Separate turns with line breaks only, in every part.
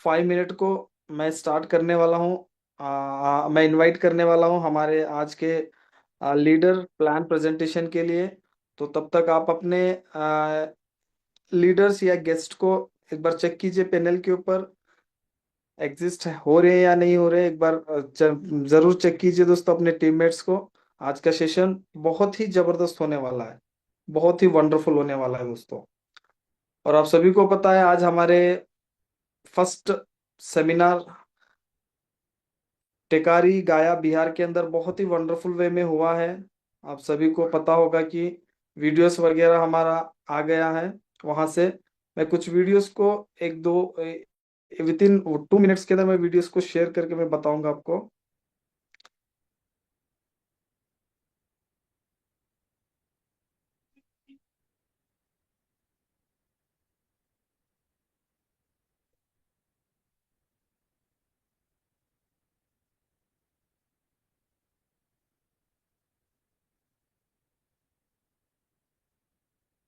5 minute को मैं start करने वाला हूँ। मैं इनवाइट करने वाला हूँ हमारे आज के लीडर प्लान प्रेजेंटेशन के लिए। तो तब तक आप अपने लीडर्स या गेस्ट को एक बार चेक कीजिए पैनल के ऊपर एग्जिस्ट हो रहे हैं या नहीं हो रहे हैं। एक बार जरूर चेक कीजिए दोस्तों अपने टीममेट्स को। आज का सेशन बहुत ही जबरदस्त होने वाला है, बहुत ही वंडरफुल होने वाला है दोस्तों। और आप सभी को पता है आज हमारे फर्स्ट सेमिनार टेकारी गाया बिहार के अंदर बहुत ही वंडरफुल वे में हुआ है। आप सभी को पता होगा कि वीडियोस वगैरह हमारा आ गया है वहां से। मैं कुछ वीडियोस को एक दो विद इन 2 मिनट्स के अंदर मैं वीडियोस को शेयर करके मैं बताऊंगा आपको।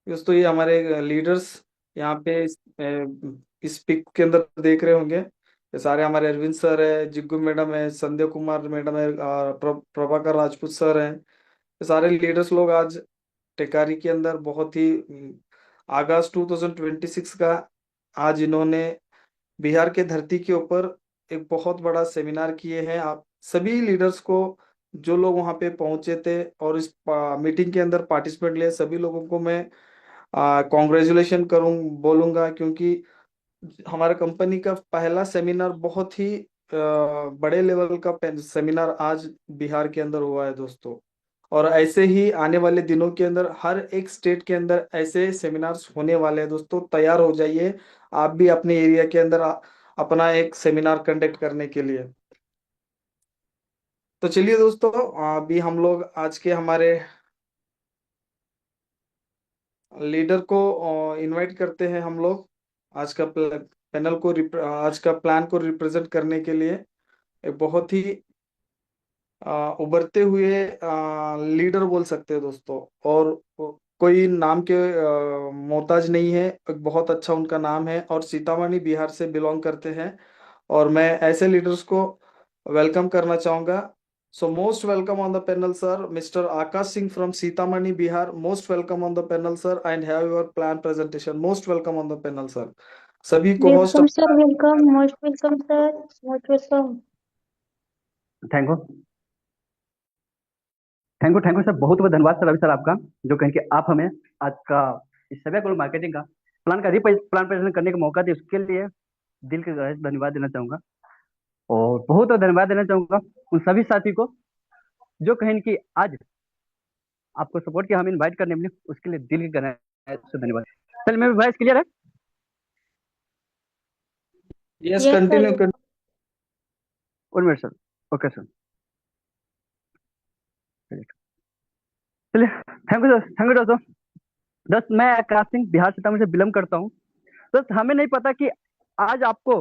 दोस्तों ये हमारे लीडर्स यहाँ पे इस पिक के अंदर देख रहे होंगे। ये सारे हमारे अरविंद सर है, जिग्गू मैडम है, संध्या कुमार मैडम है, और प्रभाकर राजपूत सर हैं। ये सारे लीडर्स लोग आज टेकारी के अंदर बहुत ही अगस्त 2026 का आज इन्होंने बिहार के धरती के ऊपर एक बहुत बड़ा सेमिनार किए हैं। आप सभी लीडर्स को जो लोग वहां पे पहुंचे थे और इस मीटिंग के अंदर पार्टिसिपेट लिए सभी लोगों को मैं कॉन्ग्रेचुलेशन करूं बोलूंगा, क्योंकि हमारा कंपनी का पहला सेमिनार बहुत ही बड़े लेवल का सेमिनार आज बिहार के अंदर हुआ है दोस्तों। और ऐसे ही आने वाले दिनों के अंदर हर एक स्टेट के अंदर ऐसे सेमिनार्स होने वाले हैं दोस्तों। तैयार हो जाइए आप भी अपने एरिया के अंदर अपना एक सेमिनार कंडक्ट करने के लिए। तो चलिए दोस्तों, अभी हम लोग आज के हमारे लीडर को इनवाइट करते हैं हम लोग आज का पैनल को आज का प्लान को रिप्रेजेंट करने के लिए। एक बहुत ही उभरते हुए लीडर बोल सकते हैं दोस्तों। और कोई नाम के मोहताज नहीं है, एक बहुत अच्छा उनका नाम है और सीतामढ़ी बिहार से बिलोंग करते हैं। और मैं ऐसे लीडर्स को वेलकम करना चाहूंगा। सो most welcome on the panel sir, mister Akash Singh from Sitamarhi Bihar. Most welcome on the panel sir and have your plan presentation. Most welcome on the panel sir. सभी को host.
Welcome, sir. Welcome. Most welcome, sir. Most welcome.
Thank you thank you sir. बहुत बहुत धन्यवाद sir, अभी sir आपका जो कहें कि आप हमें आज का इस सभी ग्लोबल मार्केटिंग का प्लान प्रेजेंट करने का मौका दिया, उसके लिए दिल के गहरे से धन्यवाद देना चाहूंगा। और बहुत बहुत धन्यवाद देना चाहूंगा उन सभी साथी को जो कहें कि आज आपको सपोर्ट किया, हमें इनवाइट करने में, उसके लिए दिल के गहरे से धन्यवाद। चल मेरी वॉइस क्लियर है?
Yes,
Yes, sir.
Continue.
Yes.
और मेरे सर ओके सर, चलिए थैंक यू दोस्तों। दोस्त मैं आकाश सिंह बिहार सीतामढ़ी से बिलोंग करता हूँ। दोस्त हमें नहीं पता कि आज आपको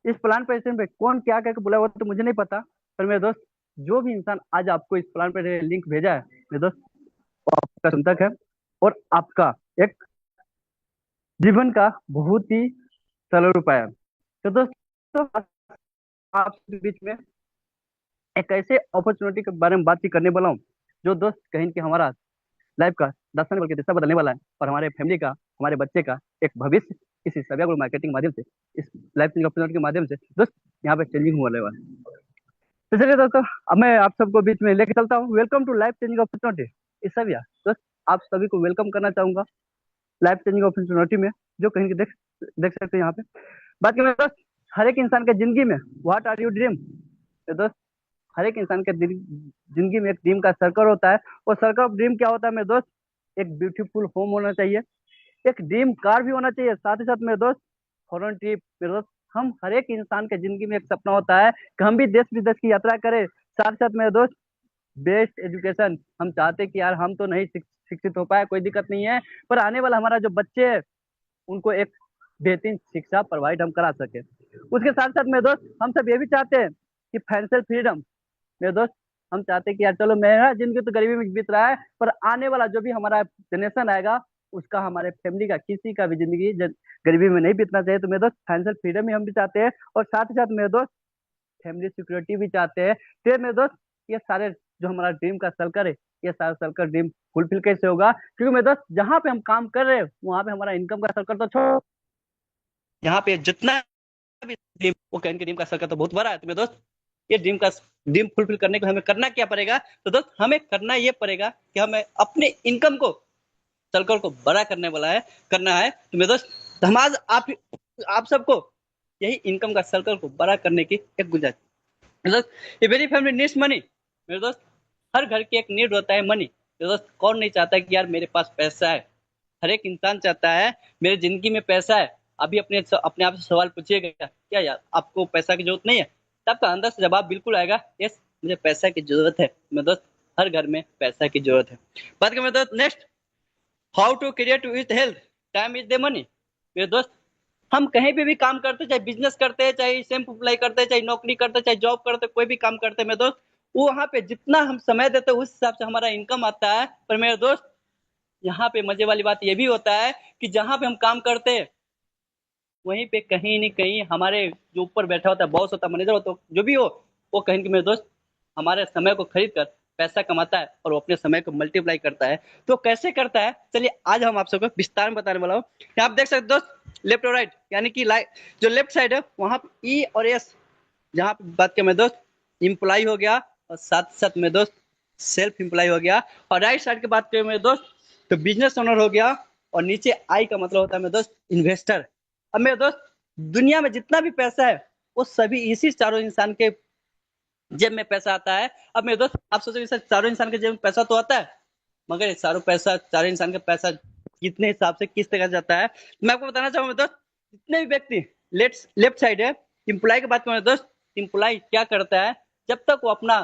इस प्लान प्रेजेंटेशन पे कौन क्या करके बुलाया हुआ, तो मुझे नहीं पता। पर मेरे दोस्त जो भी इंसान आज आपको इस प्लान प्रेजेंटेशन लिंक भेजा है मेरे दोस्त, वो आपका चिंतक है और आपका एक जीवन का बहुत ही सरल उपाय है। तो दोस्तों आपके बीच में एक ऐसे अपॉर्चुनिटी के बारे में बातचीत करने वाला हूँ जो दोस्त कहीं कि हमारा लाइफ का दर्शन बल्कि दिशा बदलने वाला है, और हमारे फैमिली का, हमारे बच्चे का एक भविष्य इसी सभी मार्केटिंग के माध्यम से, इस लाइफ चेंजिंग अपॉर्चुनिटी के माध्यम से दोस्त यहाँ पे चेंजिंग होने वाला है। तो चलिए दोस्तों, अब मैं आप सबको बीच में लेके चलता हूँ। Welcome to life changing opportunity इस सब यार दोस्त, आप सभी को वेलकम करना चाहूंगा लाइफ चेंजिंग अपॉर्चुनिटी में, जो कहीं देख देख सकते हैं यहाँ पे। बात करें दोस्त हर एक इंसान के जिंदगी में व्हाट आर यू ड्रीम, तो दोस्त हर एक इंसान के जिंदगी में एक ड्रीम का सर्कल होता है। और सर्कल ऑफ ड्रीम क्या होता है मेरे दोस्त? एक ब्यूटीफुल होम होना चाहिए, एक ड्रीम कार भी होना चाहिए, साथ ही साथ मेरे दोस्त फॉरेन ट्रिप। मेरे दोस्त हम हर एक इंसान के जिंदगी में एक सपना होता है कि हम भी देश विदेश की यात्रा करें। साथ ही साथ मेरे दोस्त बेस्ट एजुकेशन, हम चाहते हैं कि यार हम तो नहीं शिक्षित हो पाए, कोई दिक्कत नहीं है, पर आने वाला हमारा जो बच्चे हैं उनको एक बेहतरीन शिक्षा प्रोवाइड हम करा सके। उसके साथ साथ मेरे दोस्त हम सब ये भी चाहते हैं कि फाइनेंशियल फ्रीडम। मेरे दोस्त हम चाहते हैं कि यार चलो मेरा जिंदगी तो गरीबी में बीत रहा है, पर आने वाला जो भी हमारा जनरेशन आएगा उसका हमारे फैमिली का किसी का भी जिंदगी गरीबी में नहीं बीतना चाहिए। तो मेरे दोस्त फाइनेंशियल फ्रीडम ही हम भी चाहते हैं, और साथ ही साथ मेरे दोस्त फैमिली सिक्योरिटी भी चाहते हैं। तो मेरे दोस्त ये सारे जो हमारा ड्रीम का सर्कल है, ये सारा सर्कल ड्रीम फुलफिल कैसे होगा? क्योंकि मेरे दोस्त जहाँ पे हम काम कर रहे हैं वहां पे हमारा इनकम का सर्कल तो छोड़ो, यहाँ पे जितना भी ड्रीम, वो कहीं ड्रीम का सर्कल तो बहुत बड़ा है। तो मेरे दोस्त ये ड्रीम फुलफिल करने को हमें करना क्या पड़ेगा? तो दोस्त हमें करना ये पड़ेगा कि हमें अपने इनकम को सर्कल को बड़ा करना है। तो मेरे दोस्त हम आज आप सबको यही इनकम का सर्कल को बड़ा करने की एक गुंजाइश। मेरे दोस्त ये वेरी फैमिली नीड्स मनी। मेरे दोस्त हर घर की एक नीड होता है मनी। मेरे दोस्त कौन नहीं चाहता कि यार मेरे पास पैसा है? हर एक इंसान चाहता है मेरी जिंदगी में पैसा है। अभी अपने आप से सवाल पूछिएगा, क्या यार आपको पैसा की जरूरत नहीं है? तब तो अंदर से जवाब बिल्कुल आएगा, यस मुझे पैसा की जरूरत है। मेरे दोस्त हर घर में पैसा की जरूरत है। बात करें मेरे दोस्त next, how to create with health, time is the money. मेरे दोस्त हम कहीं पे भी काम करते, चाहे बिजनेस करते, चाहे शैम्पू अप्लाई करते, चाहे नौकरी करते, चाहे जॉब करते, कोई भी काम करते मेरे दोस्त, वो वहां पे जितना हम समय देते उस हिसाब से हमारा इनकम आता है। पर मेरे दोस्त यहाँ पे मजे वाली बात ये भी होता है कि जहाँ पे हम काम करते हैं वहीं पे कहीं न कहीं हमारे जो ऊपर बैठा होता है, बॉस होता है, मैनेजर होता है, जो भी हो, वो कहीं कि मेरे दोस्त हमारे समय को खरीद कर पैसा कमाता है और वो अपने समय को मल्टीप्लाई करता है। तो कैसे करता है, चलिए आज हम आप सबको विस्तार में बताने वाला हूँ। यहाँ आप देख सकते दोस्त लेफ्ट और राइट, यानी कि जो लेफ्ट साइड है वहाँ ई और एस, जहाँ पे बात करें मेरे दोस्त इम्प्लाई हो गया, और साथ साथ मेरे दोस्त सेल्फ इम्प्लाई हो गया। और राइट साइड की बात करें मेरे दोस्त तो बिजनेस ओनर हो गया, और नीचे आई का मतलब होता है मेरे दोस्त इन्वेस्टर। अब मेरे दोस्त दुनिया में जितना भी पैसा है वो सभी इसी चारों इंसान के जेब में पैसा आता है। अब मेरे दोस्त आप सोचो इस चारों इंसान के जेब में पैसा तो आता है, मगर ये चारों इंसान का पैसा कितने हिसाब से किस तरह जाता है मैं आपको बताना चाहूंगा दोस्त। जितने भी व्यक्ति लेफ्ट साइड है, इम्प्लाई की बात करें दोस्त, इम्प्लाई क्या करता है, जब तक वो अपना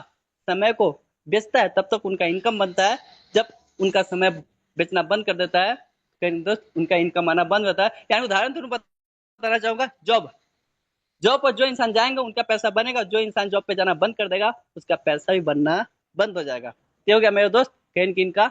समय को बेचता है तब तक उनका इनकम बनता है। जब उनका समय बेचना बंद कर देता है कहीं दोस्त उनका इनकम आना बंद होता है। यानी उदाहरण तो बताना चाहूंगा, जॉब जॉब पर जो इंसान जाएंगे उनका पैसा बनेगा, जो इंसान जॉब पे जाना बंद कर देगा उसका पैसा भी बनना बंद हो जाएगा। ये हो गया मेरे दोस्त कहीं इनका।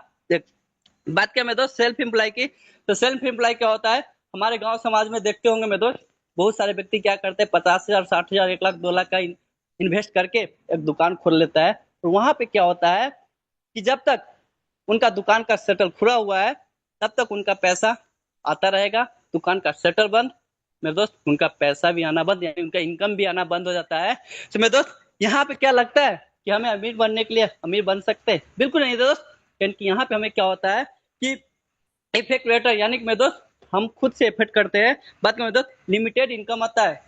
बात किया मेरे दोस्त सेल्फ एम्प्लॉय की, तो सेल्फ एम्प्लॉय क्या होता है, हमारे गांव समाज में देखते होंगे मेरे दोस्त बहुत सारे व्यक्ति क्या करते हैं 50,000 60,000 1 लाख 2 लाख का इन्वेस्ट करके एक दुकान खोल लेता है। तो वहां पे क्या होता है कि जब तक उनका दुकान का शटर खुला हुआ है तब तक उनका पैसा आता रहेगा, दुकान का शटर बंद मेरे दोस्त उनका पैसा भी आना बंद, यानी उनका इनकम भी आना बंद हो जाता है। तो मेरे दोस्त यहाँ पे क्या लगता है कि हमें अमीर बनने के लिए अमीर बन सकते हैं? बिल्कुल नहीं दोस्त, क्योंकि यहाँ पे हमें क्या होता है कि इफेक्ट रेटर, यानी कि मेरे दोस्त हम खुद से इफेक्ट करते हैं। बात करें दोस्त लिमिटेड इनकम आता है,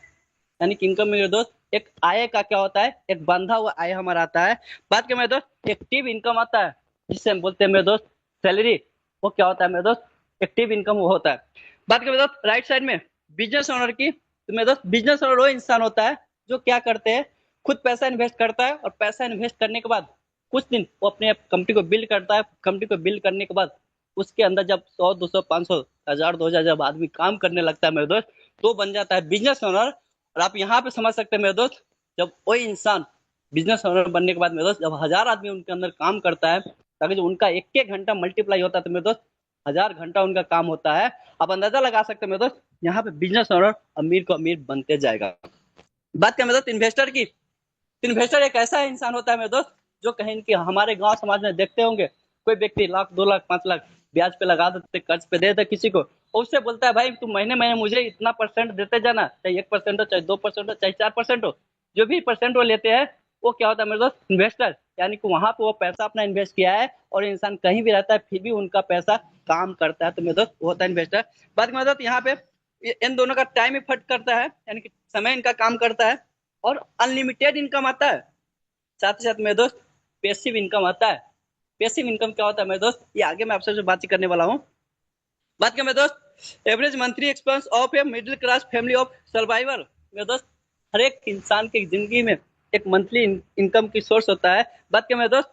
यानी कि इनकम मेरे दोस्त एक आय का क्या होता है, एक बंधा हुआ आय हमारा आता है। बात करें मेरे दोस्त एक्टिव इनकम आता है, जिससे हम बोलते हैं मेरे दोस्त सैलरी, वो क्या होता है मेरे दोस्त एक्टिव इनकम वो होता है। बात करें मेरे दोस्त राइट साइड में बिजनेस ओनर की, तो मेरे दोस्त बिजनेस ओनर वो इंसान होता है जो क्या करते हैं, खुद पैसा इन्वेस्ट करता है, और पैसा इन्वेस्ट करने के बाद कुछ दिन वो अपने कंपनी को बिल्ड करता है। कंपनी को बिल्ड करने के बाद उसके अंदर जब 100 200 500 1000 2000 जब आदमी काम करने लगता है मेरे दोस्त, तो बन जाता है बिजनेस ओनर। और आप यहाँ पे समझ सकते हैं मेरे दोस्त, जब वही इंसान बिजनेस ओनर बनने के बाद मेरे दोस्त जब 1000 आदमी उनके अंदर काम करता है, ताकि जो उनका एक एक घंटा मल्टीप्लाई होता है तो मेरे दोस्त 1000 घंटा उनका काम होता है। आप अंदाजा लगा सकते हैं मेरे दोस्त यहाँ पे बिजनेस ओनर अमीर को अमीर बनते जाएगा। बात करें मेरे दोस्त इन्वेस्टर की, तो इन्वेस्टर एक ऐसा इंसान होता है मेरे दोस्त जो कहीं कि हमारे गांव समाज में देखते होंगे कोई व्यक्ति 1 लाख 2 लाख 5 लाख ब्याज पे लगा देते, कर्ज पे दे देता किसी को, और उससे बोलता है भाई तुम महीने महीने मुझे इतना परसेंट देते जाना, चाहे 1% हो, चाहे 2% हो, चाहे 4% हो, जो भी परसेंट वो लेते हैं वो क्या होता है मेरे दोस्त इन्वेस्टर। यानी कि वहां पे वो पैसा अपना इन्वेस्ट किया है और इंसान कहीं भी रहता है फिर भी उनका पैसा काम करता है, तो मेरे दोस्त वो होता है इन्वेस्टर। बात मेरे दोस्त यहाँ पे इन दोनों का टाइम इफेक्ट करता है, यानी कि समय इनका काम करता है, और अनलिमिटेड इनकम आता है। साथ ही साथ मेरे दोस्त पैसिव इनकम आता है। पैसिव इनकम क्या होता है मेरे दोस्त, ये आगे मैं आपसे जो बात करने वाला हूँ। बात करें मेरे दोस्त average monthly expense of a middle class family of survivor, मेरे दोस्त हर एक इंसान की जिंदगी में एक मंथली इनकम की सोर्स होता है। बात करें मेरे दोस्त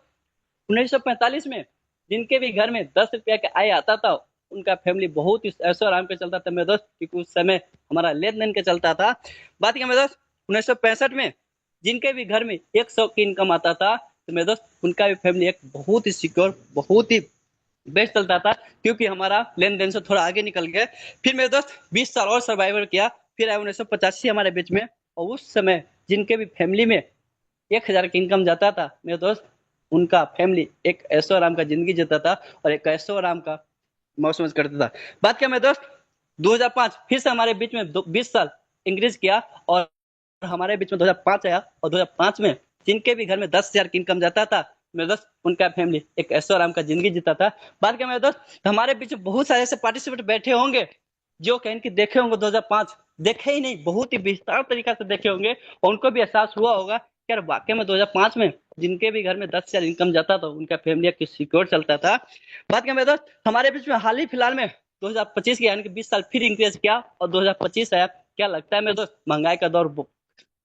1945 में जिनके भी घर में 10 रुपया का आय आता था उनका फैमिली बहुत ही ऐशो आराम पे चलता था मेरे दोस्त, क्योंकि उस समय हमारा लेन देन के चलता था। बात करें मेरे दोस्त 1965 में जिनके भी घर में 100 की इनकम आता था, तो मेरे दोस्त उनका भी फैमिली एक बहुत ही सिक्योर बहुत ही बेस्ट चलता था, क्योंकि हमारा लेन देन से थोड़ा आगे निकल गया। फिर मेरे दोस्त 20 साल और सर्वाइवर किया। फिर आया 1985 हमारे बीच में, और उस समय जिनके भी फैमिली में 1,000 की इनकम जाता था मेरे दोस्त, उनका फैमिली एक ऐशो आराम का जिंदगी जीता था और एक ऐशो आराम का मौज मौज करता था। बात क्या मेरे दोस्त, 2005 फिर से हमारे बीच में 20 साल इंक्रीज किया, और हमारे बीच में 2005 आया, और 2005 में जिनके भी घर में 10,000 की इनकम जाता था मेरे दोस्त, उनका फैमिली एक ऐशो आराम का जिंदगी जीता था। बात क्या मेरे दोस्त, हमारे बीच में बहुत सारे ऐसे पार्टिसिपेट बैठे होंगे जो कहीं कि देखे होंगे 2005, देखे ही नहीं, बहुत ही विस्तार तरीका से देखे होंगे, और उनको भी एहसास हुआ होगा कि यार वाकई में 2005 में जिनके भी घर में 10,000 इनकम जाता था उनका फैमिली एक सिक्योर चलता था। बात क्या मेरे दोस्त, हमारे बीच में हाल ही फिलहाल में 2025 के यानी कि 20 साल फिर इंक्रीज किया, और 2025 आया। क्या लगता है मेरे दोस्त, महंगाई का दौर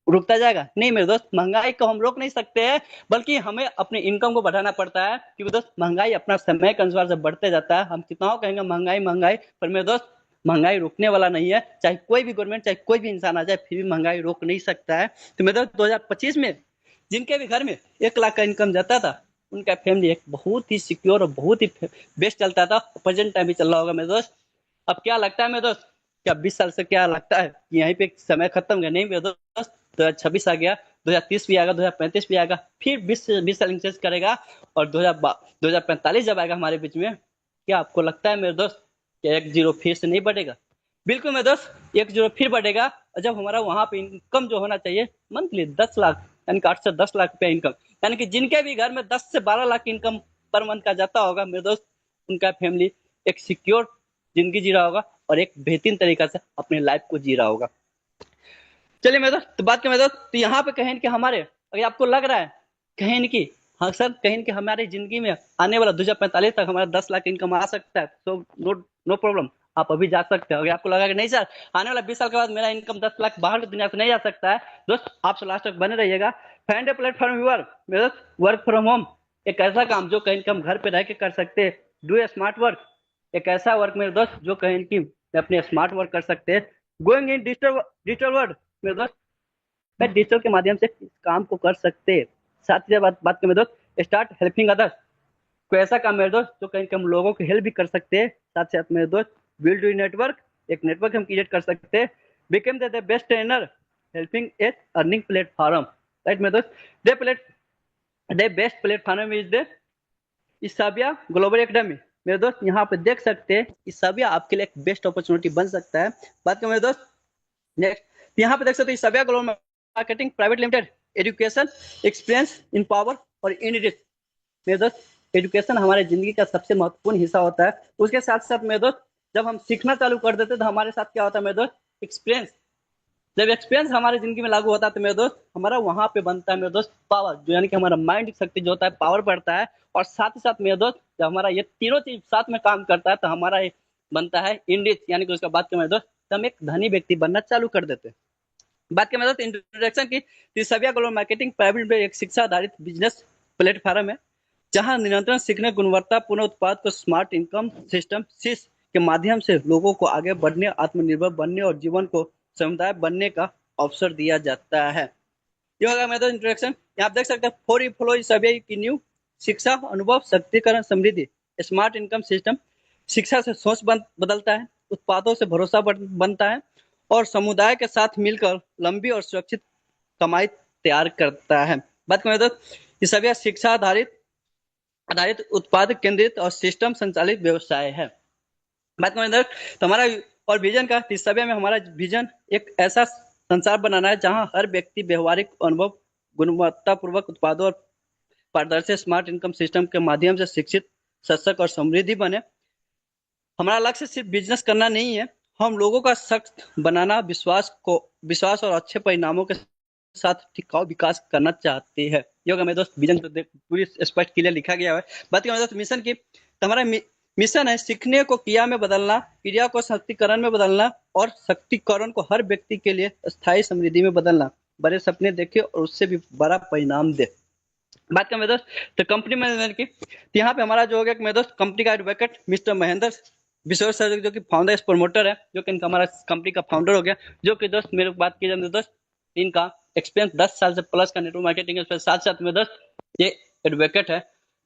रुकता जाएगा? नहीं मेरे दोस्त, महंगाई को हम रोक नहीं सकते हैं, बल्कि हमें अपनी इनकम को बढ़ाना पड़ता है, क्योंकि दोस्त महंगाई अपना समय के अनुसार से बढ़ते जाता है। हम कितना कहेंगे महंगाई महंगाई, पर मेरे दोस्त महंगाई रुकने वाला नहीं है। चाहे कोई भी गवर्नमेंट, चाहे कोई भी इंसान आ जाए, फिर भी महंगाई रोक नहीं सकता है। तो मेरे दोस्त 2025 में जिनके भी घर में 1 लाख का इनकम जाता था, उनका फैमिली एक बहुत ही सिक्योर और बहुत ही बेस्ट चलता था। प्रेजेंट टाइम भी चल रहा होगा मेरे दोस्त। अब क्या लगता है मेरे दोस्त, क्या 20 साल से क्या लगता है कि यहीं पे समय खत्म है? नहीं मेरे दोस्त, 2026 आ गया, 2030 भी आएगा, 2035 भी आएगा, फिर 20 साल इंक्रीज करेगा, और 2045 जब आएगा हमारे बीच में, क्या आपको लगता है मेरे दोस्त कि 1 जीरो फिर से नहीं बढ़ेगा? बिल्कुल मेरे दोस्त, 1 जीरो फिर बढ़ेगा। और जब हमारा वहां पे इनकम जो होना चाहिए मंथली 10 लाख, यानी कि 8 से 10 लाख रुपया इनकम, यानी कि जिनके भी घर में 10 से 12 लाख इनकम पर मंथ का जाता होगा मेरे दोस्त, उनका फैमिली एक सिक्योर जिंदगी जी रहा होगा, और एक बेहतरीन तरीका से अपने लाइफ को जी रहा होगा। चलिए मेरे दोस्त, तो बात करें मेरे दोस्त, तो यहाँ पे कहें कि हमारे, अगर आपको लग रहा है कहें कि हाँ सर, कहें कि हमारी जिंदगी में आने वाला 2045 तक हमारा 10 लाख इनकम आ सकता है, तो नो नो प्रॉब्लम, आप अभी जा सकते हो। अगर आपको लगा कि नहीं सर, आने वाला 20 साल के बाद मेरा इनकम 10 लाख बाहर की दुनिया से नहीं आ सकता है, दोस्त आप लास्ट तक बने रहिएगा। फाइंड ए प्लेटफॉर्म वर्क मेरे दोस्त, वर्क फ्रॉम होम, एक ऐसा काम जो कहीं हम घर पे रह के कर सकते हैं। डू ए स्मार्ट वर्क, एक ऐसा वर्क मेरे दोस्त जो कहीं कि अपने स्मार्ट वर्क कर सकते हैं। Going in digital digital world मेरे दोस्त, मैं डिजिटल के माध्यम से इस काम को कर सकते हैं। साथ ही बात बात करें मेरे दोस्त, स्टार्ट हेल्पिंग अदर्स, कोई ऐसा काम मेरे दोस्त जो कहीं हम लोगों को हेल्प भी कर सकते हैं। साथ साथ मेरे दोस्त, बिल्ड यू नेटवर्क, एक नेटवर्क हम क्रिएट कर सकते हैं। Become the best trainer, helping a earning platform, right मेरे दोस्त। The best platform is the Isabia global academy, मेरे दोस्त यहाँ पे देख सकते हैं इसाबिया आपके लिए एक बेस्ट अपॉर्चुनिटी बन सकता है। बात करें मेरे दोस्त, नेक्स्ट यहाँ पे देख सकते हैं Isabia global marketing private limited, education, experience, empower और इन रिच। मेरे दोस्त, एजुकेशन हमारे जिंदगी का सबसे महत्वपूर्ण हिस्सा होता है। उसके साथ साथ मेरे दोस्त, जब हम सीखना चालू कर देते तो हमारे साथ क्या होता है मेरे दोस्त, एक्सपीरियंस। जब एक्सपीरियंस हमारी जिंदगी में लागू होता है तो मेरे दोस्त हमारा वहां पे बनता है मेरे दोस्त पावर, जो यानी कि हमारा माइंड शक्ति जो होता है पावर बढ़ता है। और साथ ही साथ मेरे दोस्त, जब हमारा ये तीनों चीज साथ में काम करता है तो हमारा ये बनता है इंडिच, यानी कि उसका बात करें मेरे दोस्त, तो हम एक धनी व्यक्ति बनना चालू कर देते हैं। बात करें मेरे दोस्त इंट्रोडक्शन की, तो सविया ग्लोबल मार्केटिंग प्राइवेट एक शिक्षा आधारित बिजनेस प्लेटफॉर्म है, जहां निरंतर सीखने, गुणवत्तापूर्ण उत्पाद को स्मार्ट इनकम सिस्टम सिस के माध्यम से लोगों को आगे बढ़ने, आत्मनिर्भर बनने और जीवन को समुदाय बनने का अवसर दिया जाता है। ये होगा मेरा इंट्रोडक्शन। यहाँ आप देख सकते हैं, फोर ई फ्लो सभी की न्यू शिक्षा, अनुभव, शक्तिकरण, समृद्धि, स्मार्ट इनकम सिस्टम। शिक्षा से सोच बदलता है, उत्पादों से भरोसा बनता है, और समुदाय के साथ मिलकर लंबी और सुरक्षित कमाई तैयार करता है। बात करें तो ये सभी शिक्षा आधारित आधारित उत्पाद केंद्रित और सिस्टम संचालित व्यवसाय है। बात करें तो हमारा और विजन का, तीसरा में हमारा विजन एक ऐसा संसार बनाना है जहां हर व्यक्ति व्यवहारिक अनुभव, गुणवत्तापूर्वक उत्पादों और पारदर्शी स्मार्ट इनकम सिस्टम के माध्यम से शिक्षित, सशक्त और समृद्धि बने। हमारा लक्ष्य सिर्फ बिजनेस करना नहीं है, हम लोगों का सख्त बनाना, विश्वास और अच्छे परिणामों के साथ टिकाऊ विकास करना चाहते हैं। ये होगा मेरे दोस्त विजन, तो पूरी स्पष्ट क्लियर लिखा गया है। बात करें दोस्त मिशन की, तो हमारा मिशन है सीखने को क्रिया में बदलना, क्रिया को शक्तिकरण में बदलना, और शक्तिकरण को हर व्यक्ति के लिए स्थायी समृद्धि में बदलना। बड़े सपने देखे और उससे भी बड़ा परिणाम दे। बात करें मेरे दोस्त तो कंपनी मैनेजमेंट की, तो यहाँ पे हमारा जो हो गया मेरे दोस्त, कंपनी का एडवोकेट मिस्टर महेंद्र विश्व सर, जो कि फाउंडर प्रमोटर है, जो कि हमारा कंपनी का फाउंडर हो गया। जो कि दोस्त मेरे बात की जाए दोस्त, इनका एक्सपीरियंस 10 साल से प्लस का नेटवर्क मार्केटिंग, साथ साथ में दोस्त ये एडवोकेट है।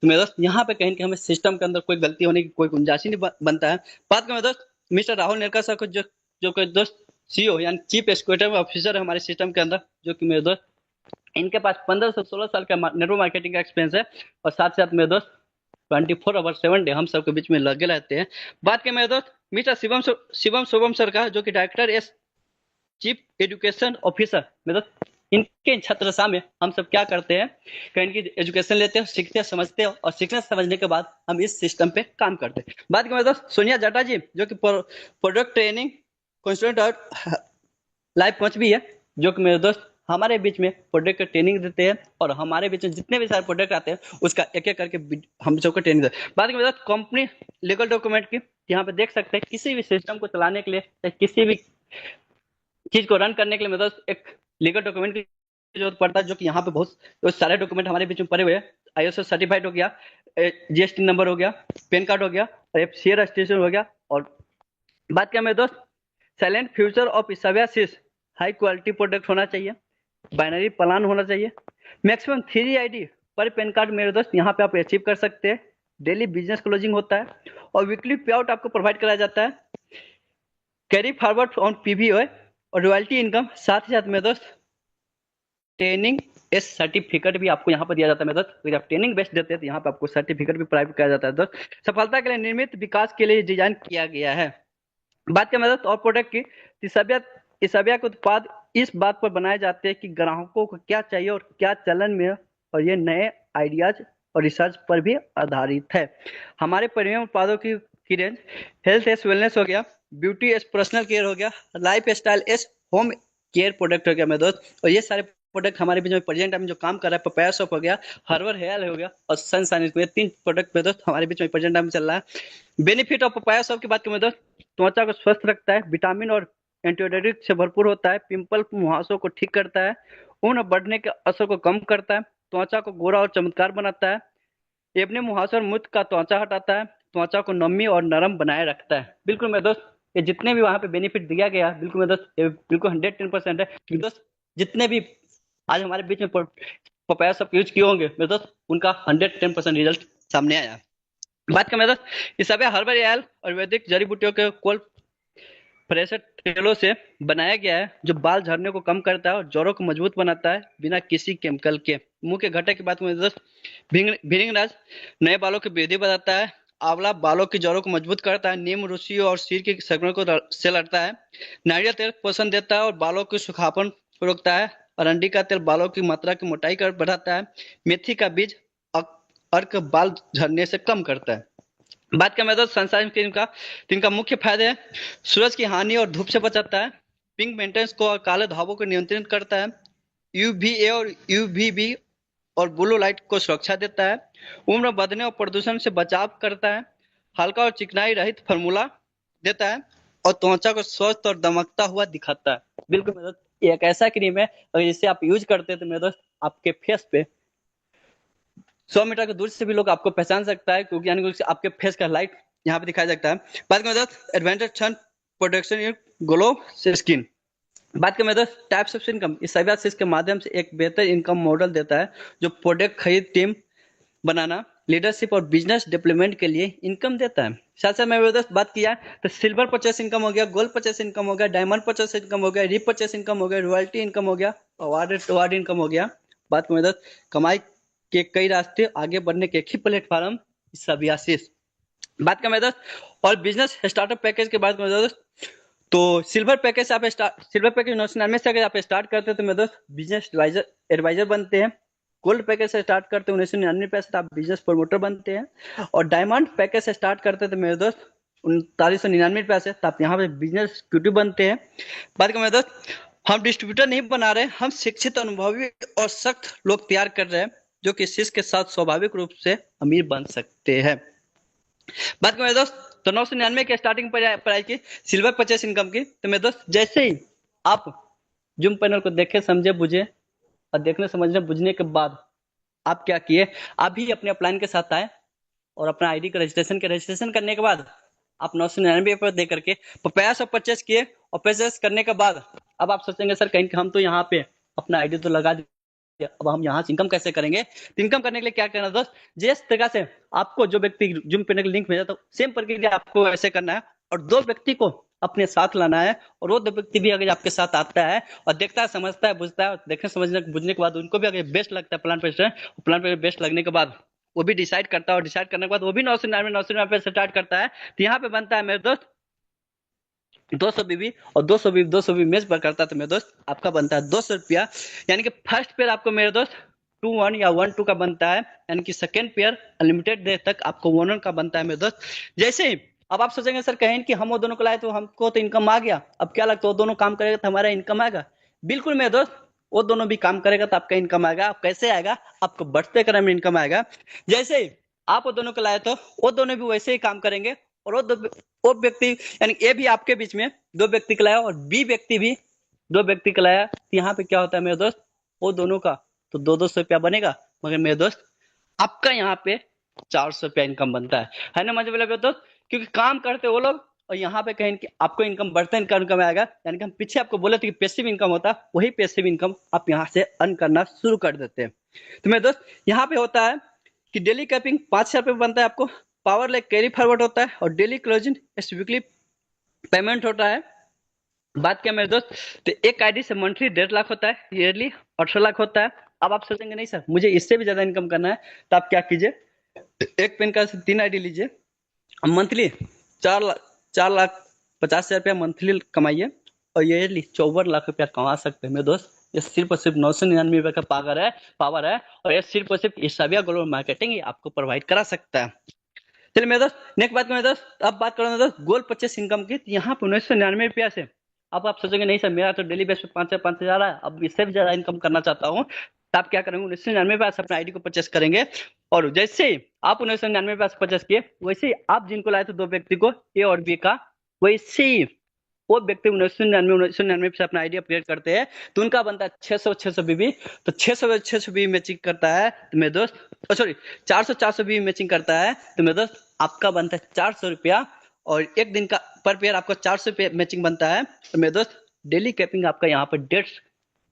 तो मेरे दोस्त यहाँ पे कहीं ना कहीं हमें सिस्टम के अंदर कोई गलती होने की कोई गुंजाइश ही नहीं बनता है। बात करें दोस्त मिस्टर राहुल नेरकर सर को, जो जो कि दोस्त सीईओ यानी चीफ एक्जीक्यूटिव ऑफिसर है हमारे सिस्टम के अंदर, जो कि मेरे दोस्त इनके पास 15 से 16 साल का नेटवर्क मार्केटिंग का एक्सपीरियंस है। और साथ साथ मेरे दोस्त 24/7 हम सबके बीच में लगे रहते हैं। बात करें मेरे दोस्त मिस्टर शिवम शुभम सर का, जो कि director S chief education officer, मेरे दोस्त इनके छत्रछाया में हम सब क्या करते हैं, कहीं इनकी एजुकेशन लेते हैं, सीखते हैं, समझते हैं, और सीखने समझने के बाद हम इस सिस्टम पे काम करते हैं। बात करें मेरे दोस्त सोनिया जाटा जी, जो कि प्रोडक्ट ट्रेनिंग कंसल्टेंट और लाइफ कोच भी है, जो कि मेरे दोस्त हमारे बीच में प्रोडक्ट का ट्रेनिंग देते हैं, और हमारे बीच में जितने भी सारे प्रोडक्ट आते हैं उसका एक एक करके हम सबको ट्रेनिंग देते हैं। बात करें मेरे दोस्त कंपनी लीगल डॉक्यूमेंट की, यहाँ पे देख सकते हैं किसी भी सिस्टम को चलाने के लिए, किसी भी चीज को रन करने के लिए मेरे दोस्त एक लीगल डॉक्यूमेंट की जरूरत पड़ता है, जो कि यहाँ पे बहुत सारे डॉक्यूमेंट हमारे बीच में पड़े हुए हैं। आईएसओ सर्टिफाइड हो गया, जीएसटी नंबर हो गया, पैन कार्ड हो गया, और एफसीए रजिस्ट्रेशन हो गया। और बात करें मेरे दोस्त साइलेंट फ्यूचर ऑफ इसाबियासिस, हाई क्वालिटी प्रोडक्ट होना चाहिए, बाइनरी प्लान होना चाहिए, मैक्सिमम 3 आईडी पर पैन कार्ड मेरे दोस्त यहाँ पे आप अचीव कर सकते हैं। डेली बिजनेस क्लोजिंग होता है, और वीकली पे आउट आपको प्रोवाइड कराया जाता है। कैरी फॉरवर्ड ऑन पीवीओ और रॉयल्टी इनकम, साथ ही साथ मेरे दोस्त ट्रेनिंग एस सर्टिफिकेट भी आपको यहाँ पर दिया जाता है। मेरे दोस्त अगर आप ट्रेनिंग बेस्ट देते हैं तो यहाँ पे आपको सर्टिफिकेट भी प्रोवाइड किया जाता है। दोस्त सफलता के लिए निर्मित विकास के लिए डिजाइन किया गया है। बात करें मेरे दोस्त और प्रोडक्ट की, इसाबिया के उत्पाद इस बात पर बनाए जाते हैं कि ग्राहकों को क्या चाहिए और क्या चलन में है, और ये नए आइडियाज और रिसर्च पर भी आधारित है। हमारे प्रीमियम उत्पादों की रेंज हेल्थ एस वेलनेस हो गया, ब्यूटी एस पर्सनल केयर हो गया, life style S home care product हो गया मेरे दोस्त। और ये सारे प्रोडक्ट हमारे बीच में प्रेजेंट टाइम जो काम कर रहा है, पपाया शॉप हो गया, हर्बल हेयर हो गया, और सनशाइन, ये 3 प्रोडक्ट मेरे दोस्त हमारे बीच में प्रेजेंट टाइम चल रहा है। बेनिफिट ऑफ पपाया शॉप की बात करें दोस्त, त्वचा को स्वस्थ रखता है, विटामिन और एंटीऑक्सीडेंट से भरपूर होता है, पिंपल मुहासों को ठीक करता है, ऊन बढ़ने के असर को कम करता है, त्वचा को गोरा और चमत्कार बनाता है, एवने मुहासों और मुक्त का त्वचा हटाता है, त्वचा को नमी और नरम बनाए रखता है। बिल्कुल मेरे दोस्त ये जितने भी वहाँ पे बेनिफिट दिया गया है, बिल्कुल मेरे दोस्त ये बिल्कुल 110% है। क्योंकि दोस्त जितने भी आज हमारे बीच में पपाया सब यूज किए होंगे मेरे दोस्त, उनका 110% रिजल्ट सामने आया। बात करें मेरे दोस्त इस सब हर्बल ऑयल और वैदिक जड़ी बूटियों के कोल्ड प्रेशर तेलों से बनाया गया है, जो बाल झड़ने को कम करता है और जड़ों को मजबूत बनाता है बिना किसी केमिकल के। मुंह के घटक की बात करें दोस्त, भृंगराज नए बालों की वृद्धि बढ़ाता है, आंवला बालों की जड़ों को मजबूत करता है, नीम रुचि और सिर के संक्रमण को से लड़ता है, नारियल तेल पोषण देता है और बालों की सुखापन रोकता है, अरंडी का तेल बालों की मात्रा की मोटाई कर बढ़ाता है, मेथी का बीज अर्क बाल झड़ने से कम करता है। बात करें दोस्त सनशाइन क्रीम का, तो इनका मुख्य फायदे है सूरज की हानि और धूप से बचाता है, पिंक मेंटेनेंस को और काले धब्बों को नियंत्रित करता है, यूवीए और यूवीबी और ब्लू लाइट को सुरक्षा देता है, उम्र बढ़ने और प्रदूषण से बचाव करता है, हल्का और चिकनाई रहित फार्मूला देता है, और त्वचा को स्वस्थ और दमकता हुआ दिखाता है। बिल्कुल मेरे दोस्त ये एक ऐसा क्रीम है अगर जिसे आप यूज करते हैं तो मेरे दोस्त आपके फेस पे 100 मीटर की दूर से भी लोग आपको पहचान सकता है, क्योंकि यानी कि आपके फेस का लाइट यहाँ पे दिखाया जाता है। बात करें दोस्त advantage sun protection in glow से स्किन, बात करें दोस्त टाइप्स ऑफ इनकम, इस सर्विस के माध्यम से एक बेहतर इनकम मॉडल देता है, जो प्रोडक्ट खरीद टीम बनाना, लीडरशिप और बिजनेस डेवलपमेंट के लिए इनकम देता है। साथ साथ मैं दोस्त बात किया तो सिल्वर परचेस इनकम हो गया, गोल्ड परचेस इनकम हो गया, डायमंड परचेस इनकम हो गया, रीपरचेस इनकम हो गया, रॉयल्टी इनकम हो गया, अवार्ड इनकम हो गया। बात करें दोस्त कमाई के कई रास्ते, आगे बढ़ने के एक ही प्लेटफॉर्म इसाबियासिस। बात करें दोस्त और बिजनेस स्टार्टअप पैकेज के बात करें दोस्त, तो सिल्वर पैकेज आप सिल्वर पैकेज 999 से अगर आप स्टार्ट करते हैं तो मेरे दोस्त बिजनेस एडवाइजर बनते हैं, गोल्ड पैकेज से स्टार्ट करते हैं 1999 से आप बिजनेस प्रमोटर बनते हैं, और डायमंड पैकेज से स्टार्ट करते हैं तो मेरे दोस्त 3999 से आप यहाँ पे बिजनेस एग्जीक्यूटिव बनते हैं। बात करें मेरे दोस्त हम डिस्ट्रीब्यूटर नहीं बना रहे, हम शिक्षित अनुभवी और सख्त लोग तैयार कर रहे हैं, जो कि इस के साथ स्वाभाविक रूप से अमीर बन सकते हैं। बात करें दोस्त तो 999 के स्टार्टिंग प्राइस की सिल्वर परचेस इनकम की, तो मेरे दोस्त जैसे ही आप जूम पैनल को देखे समझे बुझे और देखने समझने बुझने के बाद आप क्या किए, आप भी अपने अपलाइन के साथ आए और अपना आईडी का रजिस्ट्रेशन करने के बाद आप 999 पर दे करके पपाया सब परचेस किए, और परचेस करने के बाद अब आप सोचेंगे सर कहीं हम तो यहाँ पे अपना आईडी तो लगा अब हम यहाँ से इनकम कैसे करेंगे? तो इनकम करने के लिए क्या करना है दोस्त, जिस तरह से आपको जो व्यक्ति जूम पेन का लिंक भेजा तो सेम प्रक्रिया आपको ऐसे करना है और दो व्यक्ति को अपने साथ लाना है और वो दो व्यक्ति भी अगर आपके साथ आता है और देखता है, समझता है, बुझता है, देखने समझने बुझने के बाद उनको भी अगर बेस्ट लगता है प्लान पे बेस्ट लगने के बाद वो भी डिसाइड करता है और डिसाइड करने के बाद वो भी 999 से स्टार्ट करता है। तो यहाँ पे बनता है मेरे दोस्त 200 बीबी और 200 बीबी मेज पर करता है तो मेरे दोस्त आपका बनता है 200 रुपया। यानी कि फर्स्ट पेयर आपको मेरे दोस्त 2-1 या 1-2 का बनता है, यानी कि सेकेंड पेयर अनलिमिटेड देर तक आपको 1-1 का बनता है मेरे दोस्त। जैसे ही अब आप सोचेंगे सर कहें कि हम वो दोनों को लाए तो हमको तो इनकम आ गया, अब क्या लगता है वो दोनों काम करेगा तो हमारा इनकम आएगा? बिल्कुल मेरे दोस्त, वो दोनों भी काम करेगा तो आपका इनकम आएगा। कैसे आएगा? आपको बढ़ते क्रम में इनकम आएगा। जैसे ही आप वो दोनों को लाए तो वो दोनों भी वैसे ही काम करेंगे और वो व्यक्ति यानी ए भी आपके बीच में दो व्यक्ति को लाया और बी व्यक्ति भी दो व्यक्ति को लाया, तो यहाँ पे क्या होता है मेरे दोस्त, वो दोनों का तो 200 रुपया बनेगा, मगर मेरे दोस्त आपका यहाँ पे 400 रुपया इनकम बनता है ना मजे वाले दोस्त? क्योंकि काम करते वो लोग और यहाँ पे कहें कि आपको इनकम बढ़ता इनकम आएगा। यानी कि हम पीछे आपको बोले थे कि पैसिव इनकम होता, वही पैसिव इनकम आप यहाँ से अर्न करना शुरू कर देते हैं। तो मेरे दोस्त यहाँ पे होता है कि डेली कैपिंग 5,000 रुपये बनता है आपको, पावर लाइक कैरी फॉरवर्ड होता है और डेली क्लोजिंग वीकली पेमेंट होता है। बात क्या मेरे दोस्त, तो एक आईडी से मंथली 1.5 लाख होता है, ईयरली 18 लाख होता है। अब आप सोचेंगे नहीं सर मुझे इससे भी ज्यादा इनकम करना है, तो आप क्या कीजिए, एक पेन कार्ड से 3 आईडी लीजिए, मंथली 4,50,000 रुपया मंथली कमाइए और ईयरली 54 लाख रुपया कमा सकते हैं मेरे दोस्त। ये सिर्फ और सिर्फ 999 का पावर है और ये सिर्फ और सिर्फ ईसाबिया ग्लोबल मार्केटिंग ही आपको प्रोवाइड करा सकता है। चलिए मेरे दोस्त नेक्स्ट बात मेरे दोस्त, अब बात करो मेरे दोस्त गोल्ड परचेस इनकम की। यहाँ पे 1999 रुपया से अब आप सोचेंगे नहीं सर मेरा तो डेली बेस पे 5,000 है, अब इससे भी ज्यादा इनकम करना चाहता हूँ, तो आप क्या करेंगे 1999 से अपना आईडी को परचेस करेंगे और जैसे ही आप 1999 से परचेस किए वैसे ही आप जिनको लाए थे दो व्यक्ति को ए और बी का, वैसे ही वो व्यक्ति 1999 से अपना आईडी अपग्रेड करते हैं तो उनका बनता है 600 बीबी। तो 600 बीबी मैचिंग करता है तो मेरे दोस्त सॉरी 400 बीबी मैचिंग करता है तो मेरे दोस्त आपका बनता है 400 रुपया और एक दिन का पर पेयर आपको 400 रुपये मैचिंग बनता है। तो मेरे दोस्त डेली कैपिंग आपका यहाँ पर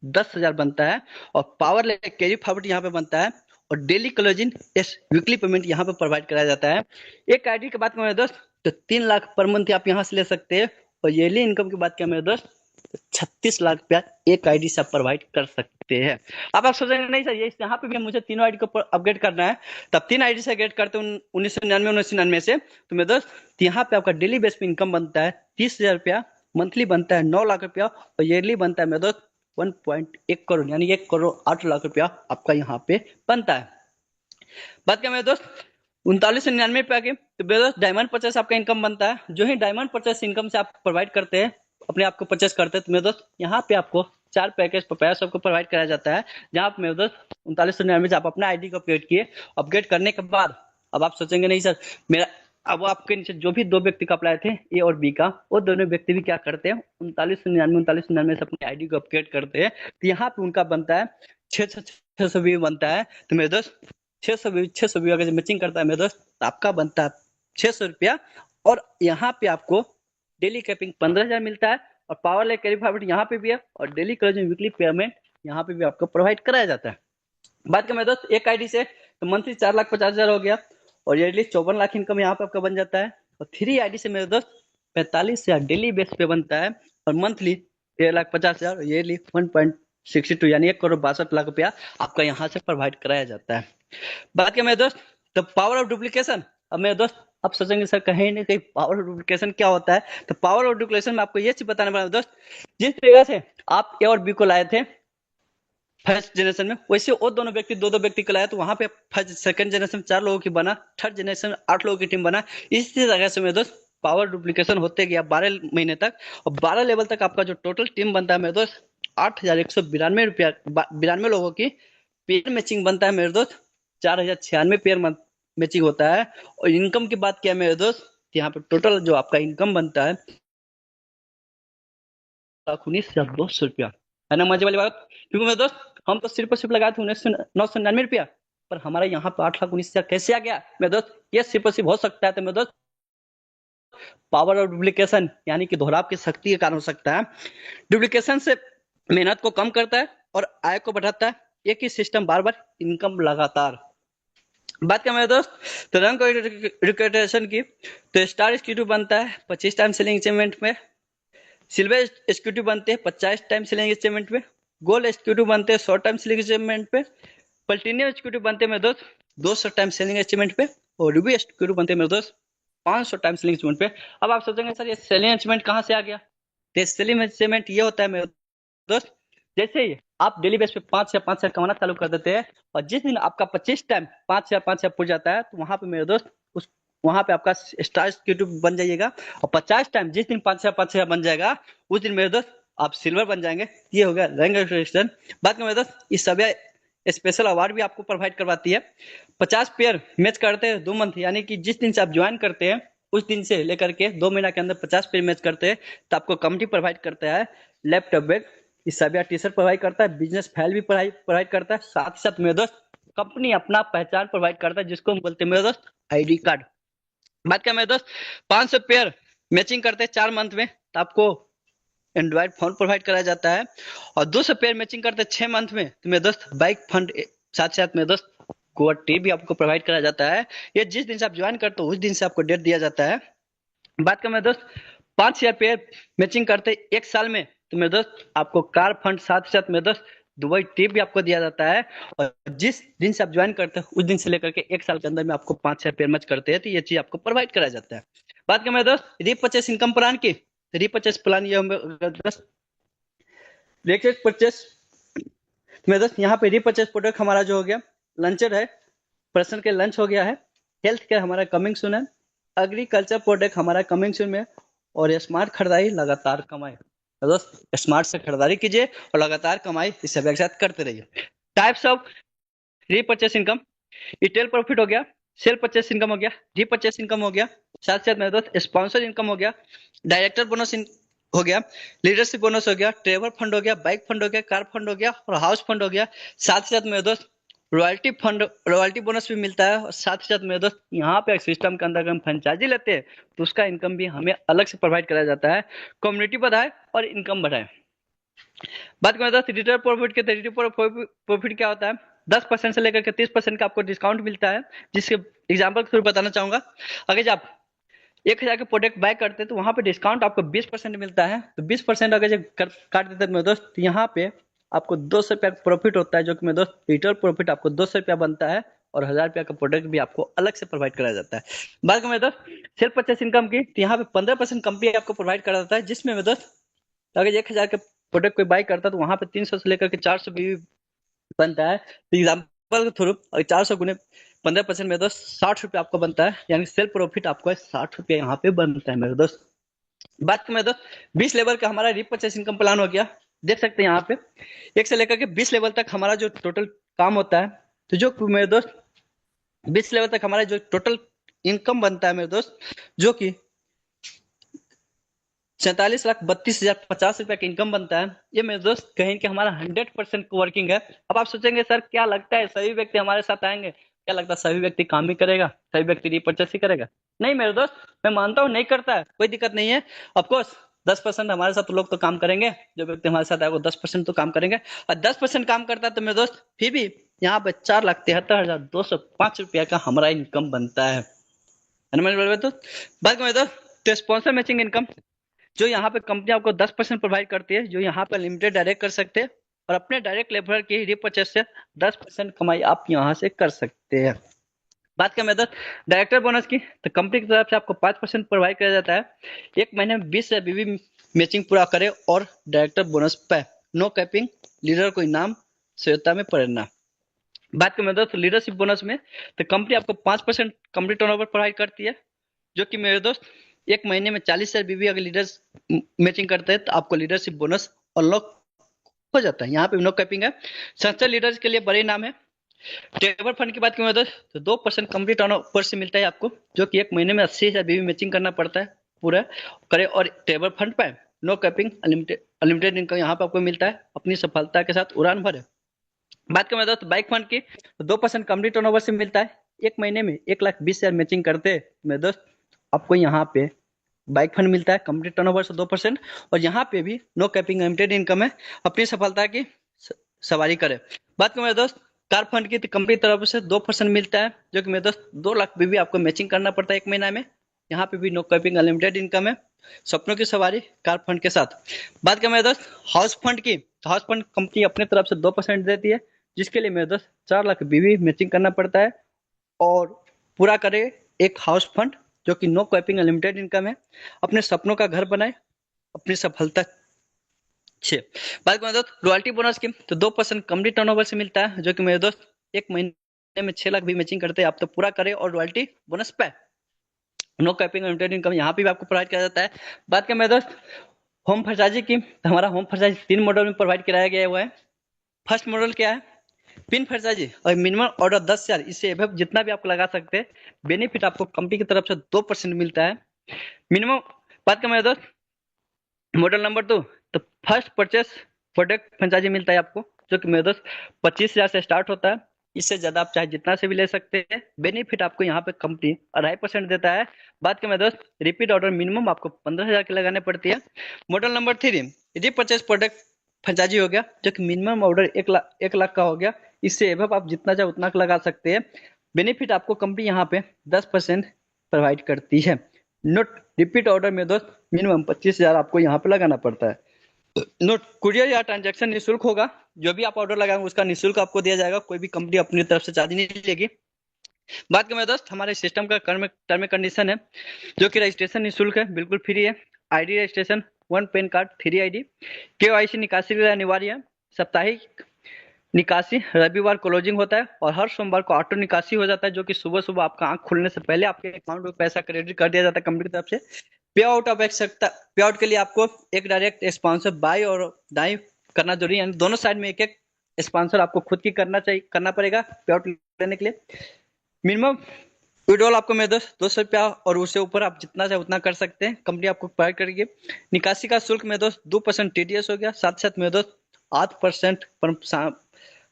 10,000 बनता है और पावर ले कैरी फॉरवर्ड यहाँ पे बनता है और डेली क्लोजिंग वीकली पेमेंट यहाँ पे प्रोवाइड कराया जाता है। एक आईडी की बात करें मेरे दोस्त तो 3 लाख पर मंथ आप यहाँ से ले सकते हैं और ईयरली इनकम की बात करें मेरे दोस्त तो 36 लाख रुपया एक आईडी से आप प्रोवाइड कर सकते हैं। अब आप सोचेंगे नहीं सर ये यहाँ पे भी मुझे तीनों आईडी को अपग्रेड करना है, तब 3 आईडी से अपग्रेड करते हैं 1999 से, तो मेरे दोस्त यहाँ पे आपका डेली बेस पे इनकम बनता है 30,000 रुपया, मंथली बनता है 9 लाख रुपया और ईयरली बनता है मेरे दोस्त 1.1 करोड़ यानी 1 करोड़ 8 लाख रुपया आपका यहाँ पे बनता है। बात क्या मेरे दोस्त 3999 पे आगे तो मेरे दोस्त डायमंड परचेस आपका इनकम बनता है। जो ही डायमंड परचेस इनकम से आप प्रोवाइड करते हैं अपने आप को परचेस करते हैं तो मेरे दोस्त यहाँ पे आपको 4 पैकेज पर सबको प्रोवाइड कराया जाता है, जहाँ पे मेरे दोस्त 3999 से आप अपना आईडी को अपग्रेड किए। अपग्रेड करने के बाद अब आप सोचेंगे नहीं सर मेरा अब वो आपके नीचे जो भी दो व्यक्ति का अप्लाई थे ए और बी का, वो दोनों व्यक्ति भी क्या करते हैं 3999 से अपनी आईडी को अपग्रेड करते हैं, तो यहाँ पे उनका बनता है 600 भी बनता है। तो मेरे दोस्त 600 भी अगर मैचिंग करता है मेरे दोस्त तो आपका बनता है 600 रुपया और यहाँ पे आपको डेली कैपिंग 15,000 मिलता है और पावर लाइक कैरी फॉरवर्ड यहाँ पे भी है और डेली क्लोजिंग वीकली पेमेंट यहाँ पे भी आपको प्रोवाइड कराया जाता है। बात करें मेरे दोस्त एक आईडी से तो मंथली 4,50,000 हो गया और ईयरली 54 लाख इनकम यहाँ पे आपका बन जाता है और 3 आईडी से मेरे दोस्त 45,000 डेली बेस पे बनता है और मंथली 1,50,000 ईयरली 1.62 यानी 1 करोड़ 62 लाख रुपया आपका यहाँ से प्रोवाइड कराया जाता है। बात क्या मेरे दोस्त तो पावर ऑफ डुप्लीकेशन। अब मेरे दोस्त आप सोचेंगे सर कहीं ना कहीं पावर ऑफ डुप्लीकेशन क्या होता है, तो पावर ऑफ डुप्लीकेशन में आपको ये चीज बताने वाला दोस्त, जिस तरीके से आप ए और बी को लाए थे फर्स्ट जनरेशन में वैसे वो दोनों व्यक्ति दो व्यक्ति को लाया तो वहां पे फर्स्ट सेकंड जनरेशन में 4 लोगों की बना, थर्ड जनरेशन 8 लोगों की टीम बना। इसी तरह से मेरे दोस्त पावर डुप्लीकेशन होते गया 12 महीने तक और 12 लेवल तक आपका जो टोटल टीम बनता है मेरे दोस्त 8,192 रुपया 92 लोगों की पेयर मैचिंग बनता है मेरे दोस्त 4,096 पेयर मैचिंग होता है। और इनकम की बात किया मेरे दोस्त यहाँ पे टोटल जो आपका इनकम बनता है 19,200 रुपया है ना मजे वाली बात। क्योंकि मेरे दोस्त हम तो सिर्फ और सिर्फ लगाए थे 999 रुपया पर हमारा यहाँ पे 8,19,000 कैसे आ गया मेरे दोस्त, ये सिर्फ और सिर्फ हो सकता है तो मेरे दोस्त पावर ऑफ डुप्लीकेशन यानी कि दोहराव की शक्ति के कारण हो सकता है। डुप्लीकेशन से मेहनत को कम करता है और आय को बढ़ाता है एक ही सिस्टम बार बार इनकम लगातार। बात करें मेरे दोस्त तो रैंक रिकॉर्डेशन की, तो स्टार एक्जीक्यूटिव बनता है 25 टाइम सेलिंग अचीवमेंट में, सिल्वर एक्जीक्यूटिव बनते हैं 50 टाइम सेलिंग अचीवमेंट में, गोल्ड एक्जीक्यूटिव बनते हैं 100 टाइम सेलिंग अचीवमेंट पे, प्लेटिनियम एक्जीक्यूटिव बनते हैं मेरे दोस्त 200 टाइम सेलिंग अचीवमेंट पे, और रूबी एक्जीक्यूटिव बनते हैं मेरे दोस्त 500 टाइम सेलिंग अचीवमेंट पे। अब आप सोचेंगे सर ये सेलिंग अचीवमेंट कहाँ से आ गया? तो सेलिंग अचीवमेंट ये होता है मेरे दोस्त, जैसे ही आप डेली बेस पे 5 कमाना चालू कर देते हैं, और जिस दिन आपका 25 टाइम 5,000 पूछ जाता है, तो वहां पे मेरे दोस्त उस वहां पे आपका स्टार एक्जीक्यूटिव बन जाइएगा, और 50 टाइम जिस दिन 5,000 बन जाएगा, उस दिन मेरे दोस्त आप सिल्वर बन जाएंगे। ये हो गया रैंक रिकॉग्निशन। बात में मेरे दोस्त इस सभी स्पेशल अवार्ड भी आपको प्रोवाइड करवाती है। 50 पेयर मैच करते हैं 2 मंथ, यानी कि जिस दिन से आप ज्वाइन करते हैं उस दिन से लेकर के 2 महीना के अंदर 50 पेयर मैच करते हैं, तो आपको कंपनी प्रोवाइड करता है लैपटॉप बैग, इस सभी टी शर्ट प्रोवाइड करता है, बिजनेस फाइल भी प्रोवाइड करता है, साथ ही साथ मेरे दोस्त कंपनी अपना पहचान प्रोवाइड करता है, जिसको हम बोलते हैं मेरे दोस्त आईडी कार्ड। बात क्या मेरे दोस्त 500 पेयर मैचिंग करते हैं 4 मंथ में, तो आपको एंड्रॉइड फोन प्रोवाइड कराया जाता है, और 200 पेयर मैचिंग करते हैं 6 मंथ में, तो मेरे दोस्त बाइक फंड, साथ साथ मेरे दोस्त गोवा ट्रिप भी आपको प्रोवाइड कराया जाता है। ये जिस दिन से आप ज्वाइन करते हो उस दिन से आपको डेट दिया जाता है। बात करें मेरे दोस्त 5,000 पेयर मैचिंग करते 1 साल में, तो मेरे दोस्त आपको कार फंड, साथ ही साथ मेरे दोस्त दुबई ट्रिप भी आपको दिया जाता है, और जिस दिन से आप ज्वाइन करते हैं उस दिन से लेकर के 1 साल के अंदर में आपको 5,000 पेयर मैच करते हैं, तो ये चीज आपको प्रोवाइड कराया जाता है। बात करें मेरे दोस्त रीपर्चेस इनकम प्लान की, रीपर्चेस प्लान ये परचेस मेरे दोस्त यहाँ पे रीपर्चेस प्रोडक्ट हमारा जो हो गया लंचर है, पर्सन के लंच हो गया है, हेल्थ केयर हमारा कमिंग सून है, एग्रीकल्चर प्रोडक्ट हमारा कमिंग सून में, और स्मार्ट खरीदारी लगातार कमाई। तो दोस्त स्मार्ट से खरीदारी कीजिए और लगातार कमाई इस सभी के साथ करते रहिए। Types of repurchase income, retail profit हो गया, सेल परचेस इनकम हो गया, रीपर्चेस इनकम हो गया, साथ साथ मेरे दोस्त स्पॉन्सर इनकम हो गया, डायरेक्टर बोनस हो गया, लीडरशिप बोनस हो गया, ट्रेवल फंड हो गया, बाइक फंड हो गया, कार फंड हो गया, और हाउस फंड हो गया। साथ ही साथ मेरे दोस्त रॉयल्टी फंड, रॉयल्टी बोनस भी मिलता है, और साथ ही साथ मेरे दोस्त यहाँ पे सिस्टम के अंदर अगर हम फ्रेंचाइजी लेते हैं तो उसका इनकम भी हमें अलग से प्रोवाइड कराया जाता है। कम्युनिटी बढ़ाए और इनकम बढ़ाए। बात करें दोस्त रिटेल प्रॉफिट के, रिटेल प्रॉफिट क्या होता है? 10% से लेकर के 30% का आपको डिस्काउंट मिलता है, जिसके एग्जाम्पल के थ्रू बताना चाहूंगा। अगर आप 1,000 के प्रोडक्ट बाय करते हैं तो वहां पे डिस्काउंट आपको 20% मिलता है, तो 20% अगर जब काट देते हैं मेरे दोस्त, यहाँ पे आपको 200 रुपया प्रॉफिट होता है, जो कि मेरे दोस्त रिटेल प्रॉफिट आपको 200 रुपया बनता है, और 1,000 रुपया का प्रोडक्ट भी आपको अलग से प्रोवाइड कराया जाता है। बात करें मेरे दोस्त सेल परचेस इनकम की, तो यहाँ पे 15% कंपनी आपको प्रोवाइड करा जाता है, जिसमें मेरे दोस्त अगर 1,000 के प्रोडक्ट कोई बाय करता है तो वहां पे 300 से लेकर के 400 भी बनता है। तो एग्जाम्पल के थ्रू 400 गुने 15% मेरे दोस्त 60 रुपये आपको बनता है, यानी सेल प्रॉफिट आपको 60 रुपये यहाँ पे बनता है मेरे दोस्त। बात करें मेरे दोस्त 20 लेवल का हमारा रीपर्चेस इनकम प्लान हो गया। देख सकते हैं यहाँ पे 1 से लेकर के 20 लेवल तक हमारा जो टोटल काम होता है, तो जो मेरे दोस्त 20 लेवल तक हमारा जो टोटल इनकम बनता है मेरे दोस्त, जो कि 47,32,050 रुपया का इनकम बनता है, ये मेरे दोस्त कहीं कि हमारा 100% वर्किंग है। अब आप सोचेंगे सर क्या लगता है सभी व्यक्ति हमारे साथ आएंगे? क्या लगता है सभी व्यक्ति काम ही करेगा, सभी व्यक्ति रीपर्चेस ही करेगा? नहीं मेरे दोस्त, मैं मानता हूँ नहीं करता है, कोई दिक्कत नहीं है। ऑफकोर्स 10% हमारे साथ लोग तो काम करेंगे, जो व्यक्ति हमारे साथ आएगा वो 10% तो काम करेंगे, और 10% काम करता है तो मेरे दोस्त फिर भी यहाँ पे 4,73,205 रुपया का हमारा इनकम बनता है। बात मेरे दोस्त तो स्पॉन्सर मैचिंग इनकम, जो यहाँ पे कंपनी आपको 10% प्रोवाइड करती है, जो यहाँ पे लिमिटेड डायरेक्ट कर सकते हैं, और अपने डायरेक्ट लेबर की रीपर्चेस से 10% कमाई आप यहाँ से कर सकते हैं। बात करें मेथड डायरेक्टर बोनस की, तो कंपनी की तरफ से आपको 5% प्रोवाइड किया जाता है। 1 महीने में 20 से बीवी मैचिंग पूरा करे और डायरेक्टर बोनस पे नो कैपिंग, लीडर को इनाम श्रेयता में प्रेरणा। बात करें मेरे दोस्त लीडरशिप बोनस में, तो कंपनी आपको 5% कंपनी टर्नओवर प्रोवाइड करती है, जो कि मेरे दोस्त 1 महीने में 40 से बीवी अगर लीडर्स मैचिंग करते हैं तो आपको लीडरशिप बोनस अनलॉक हो जाता है। यहाँ पे नो कैपिंग है। संस्था लीडर्स के लिए बड़े नाम है। टेबल फंड की बात करें तो 2% कंपनी टर्नओवर से मिलता है आपको, जो कि 1 महीने में 80,000 बीवी मैचिंग करना पड़ता है पूरा करे, और टेबल फंड पे नो कैपिंग अनलिमिटेड इनकम यहाँ पे आपको मिलता है। अपनी सफलता के साथ उड़ान भरे। बात करें दोस्त बाइक फंड की, तो 2% कंपनी टर्नओवर से मिलता है। 1 महीने में 1,20,000 मैचिंग करते मेरे दोस्त आपको यहाँ पे बाइक फंड मिलता है कंपनी टर्नओवर से 2%, और यहाँ पे भी नो कैपिंग लिमिटेड इनकम है। अपनी सफलता की सवारी करे। बात करें मेरे दोस्त कार फंड की, तो कंपनी की तरफ से 2% मिलता है, जो कि मेरे दोस्त 2 लाख भी आपको मैचिंग करना पड़ता है 1 महीना में। यहाँ पे भी नो कैपिंग अनलिमिटेड इनकम है, सपनों की सवारी कार फंड के साथ। बात करें मेरे दोस्त हाउस फंड की, तो हाउस फंड कंपनी अपनी तरफ से 2% देती है, जिसके लिए मेरे दोस्त 4 लाख भी मैचिंग करना पड़ता है, और पूरा करे एक हाउस फंड जो कि नो कैपिंग अनलिमिटेड इनकम है। अपने सपनों का घर बनाए, अपनी सफलता 6। बात करें दोस्त रॉयल्टी बोनस की, तो 2% कंपनी टर्नओवर से मिलता है, जो कि मेरे दोस्त 1 महीने में 6 लाख भी मैचिंग करते हैं, आप तो पूरा करें और रॉयल्टी बोनस पे नो कैपिंग लिमिटेड इनकम यहाँ पे भी आपको प्रोवाइड किया जाता है। बात करें मेरे दोस्त होम फ्रेंचाइजी की, तो हमारा होम फ्रेंचाइजी 3 मॉडल में प्रोवाइड कराया गया हुआ है। फर्स्ट मॉडल क्या है, पिन फ्रेंचाइजी, और मिनिमम ऑर्डर 10,000, इससे एबव जितना भी आप लगा सकते हैं, बेनिफिट आपको कंपनी की तरफ से 2% मिलता है मिनिमम। बात करें मेरे दोस्त मॉडल नंबर 2, तो फर्स्ट परचेस प्रोडक्ट फ्रेंचाइजी मिलता है आपको, जो कि मेरे दोस्त 25,000 से स्टार्ट होता है। इससे ज्यादा आप चाहे जितना से भी ले सकते हैं, बेनिफिट आपको यहाँ पे कंपनी 2.5% देता है। बात करें मेरे दोस्त रिपीट ऑर्डर मिनिमम आपको 15,000 की लगाने पड़ती है। मॉडल नंबर 3 रीपरचेस प्रोडक्ट फ्रेंचाइजी हो गया, जो कि मिनिमम ऑर्डर 1 लाख का हो गया, इससे एबव आप जितना चाहे उतना लगा सकते हैं, बेनिफिट आपको कंपनी यहाँ पे 10% प्रोवाइड करती है। नोट रिपीट ऑर्डर में दोस्त मिनिमम 25,000 आपको यहाँ पे लगाना पड़ता है। नोट कुरियर या ट्रांजैक्शन निःशुल्क होगा, जो भी आप ऑर्डर लगाएंगे उसका निःशुल्क आपको दिया जाएगा, कोई भी कंपनी अपनी तरफ से चार्ज नहीं लेगी। बात करें दोस्त हमारे सिस्टम का टर्म कंडीशन है, जो कि रजिस्ट्रेशन निःशुल्क है, बिल्कुल फ्री है। ID registration 1 pan card 3 ID, KYC निकासी के लिए अनिवार्य है। साप्ताहिक निकासी रविवार क्लोजिंग होता है, और हर सोमवार को ऑटो निकासी हो जाता है, जो कि सुबह सुबह आपका आंख खुलने से पहले आपके अकाउंट में पैसा क्रेडिट कर दिया जाता है कंपनी की तरफ से। पे आउट आवश्यकता, पे आउट के लिए आपको एक डायरेक्ट स्पॉन्सर बाई और दाई करना जरूरी है, दोनों साइड में एक एक स्पॉन्सर आपको खुद की करना पड़ेगा पे आउट लेने के लिए। मिनिमम विड्रॉल आपको मेरे दोस्त 200 रुपया और उससे ऊपर आप जितना चाहे उतना कर सकते हैं, कंपनी आपको प्रोवाइड करेगी। निकासी का शुल्क मेरे दोस्त 2% टीडीएस हो गया, साथ साथ मेरे दोस्त 8%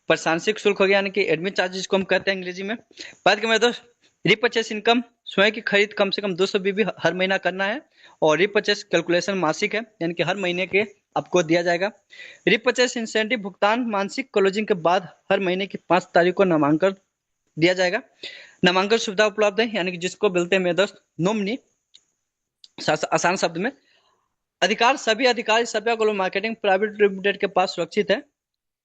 प्रशासनिक शुल्क हो गया, यानी कि एडमिट चार्जेस को हम कहते हैं अंग्रेजी में। बात करें मेरे दोस्त रिपर्चेस इनकम, स्वयं की खरीद कम से कम 200 बीबी हर महीना करना है, और रिपर्चेस कैलकुलेशन मासिक है, यानी कि हर महीने के आपको दिया जाएगा। रिपर्चेस इंसेंटिव भुगतान मानसिक क्लोजिंग के बाद हर महीने की 5 तारीख को नामांकन दिया जाएगा। नामांकन सुविधा उपलब्ध है, यानी कि जिसको बोलते हैं मेरे दोस्त नोमनी, आसान शब्द में। अधिकार सभी अधिकारी सभ्य ग्लोबल मार्केटिंग प्राइवेट लिमिटेड के पास सुरक्षित है।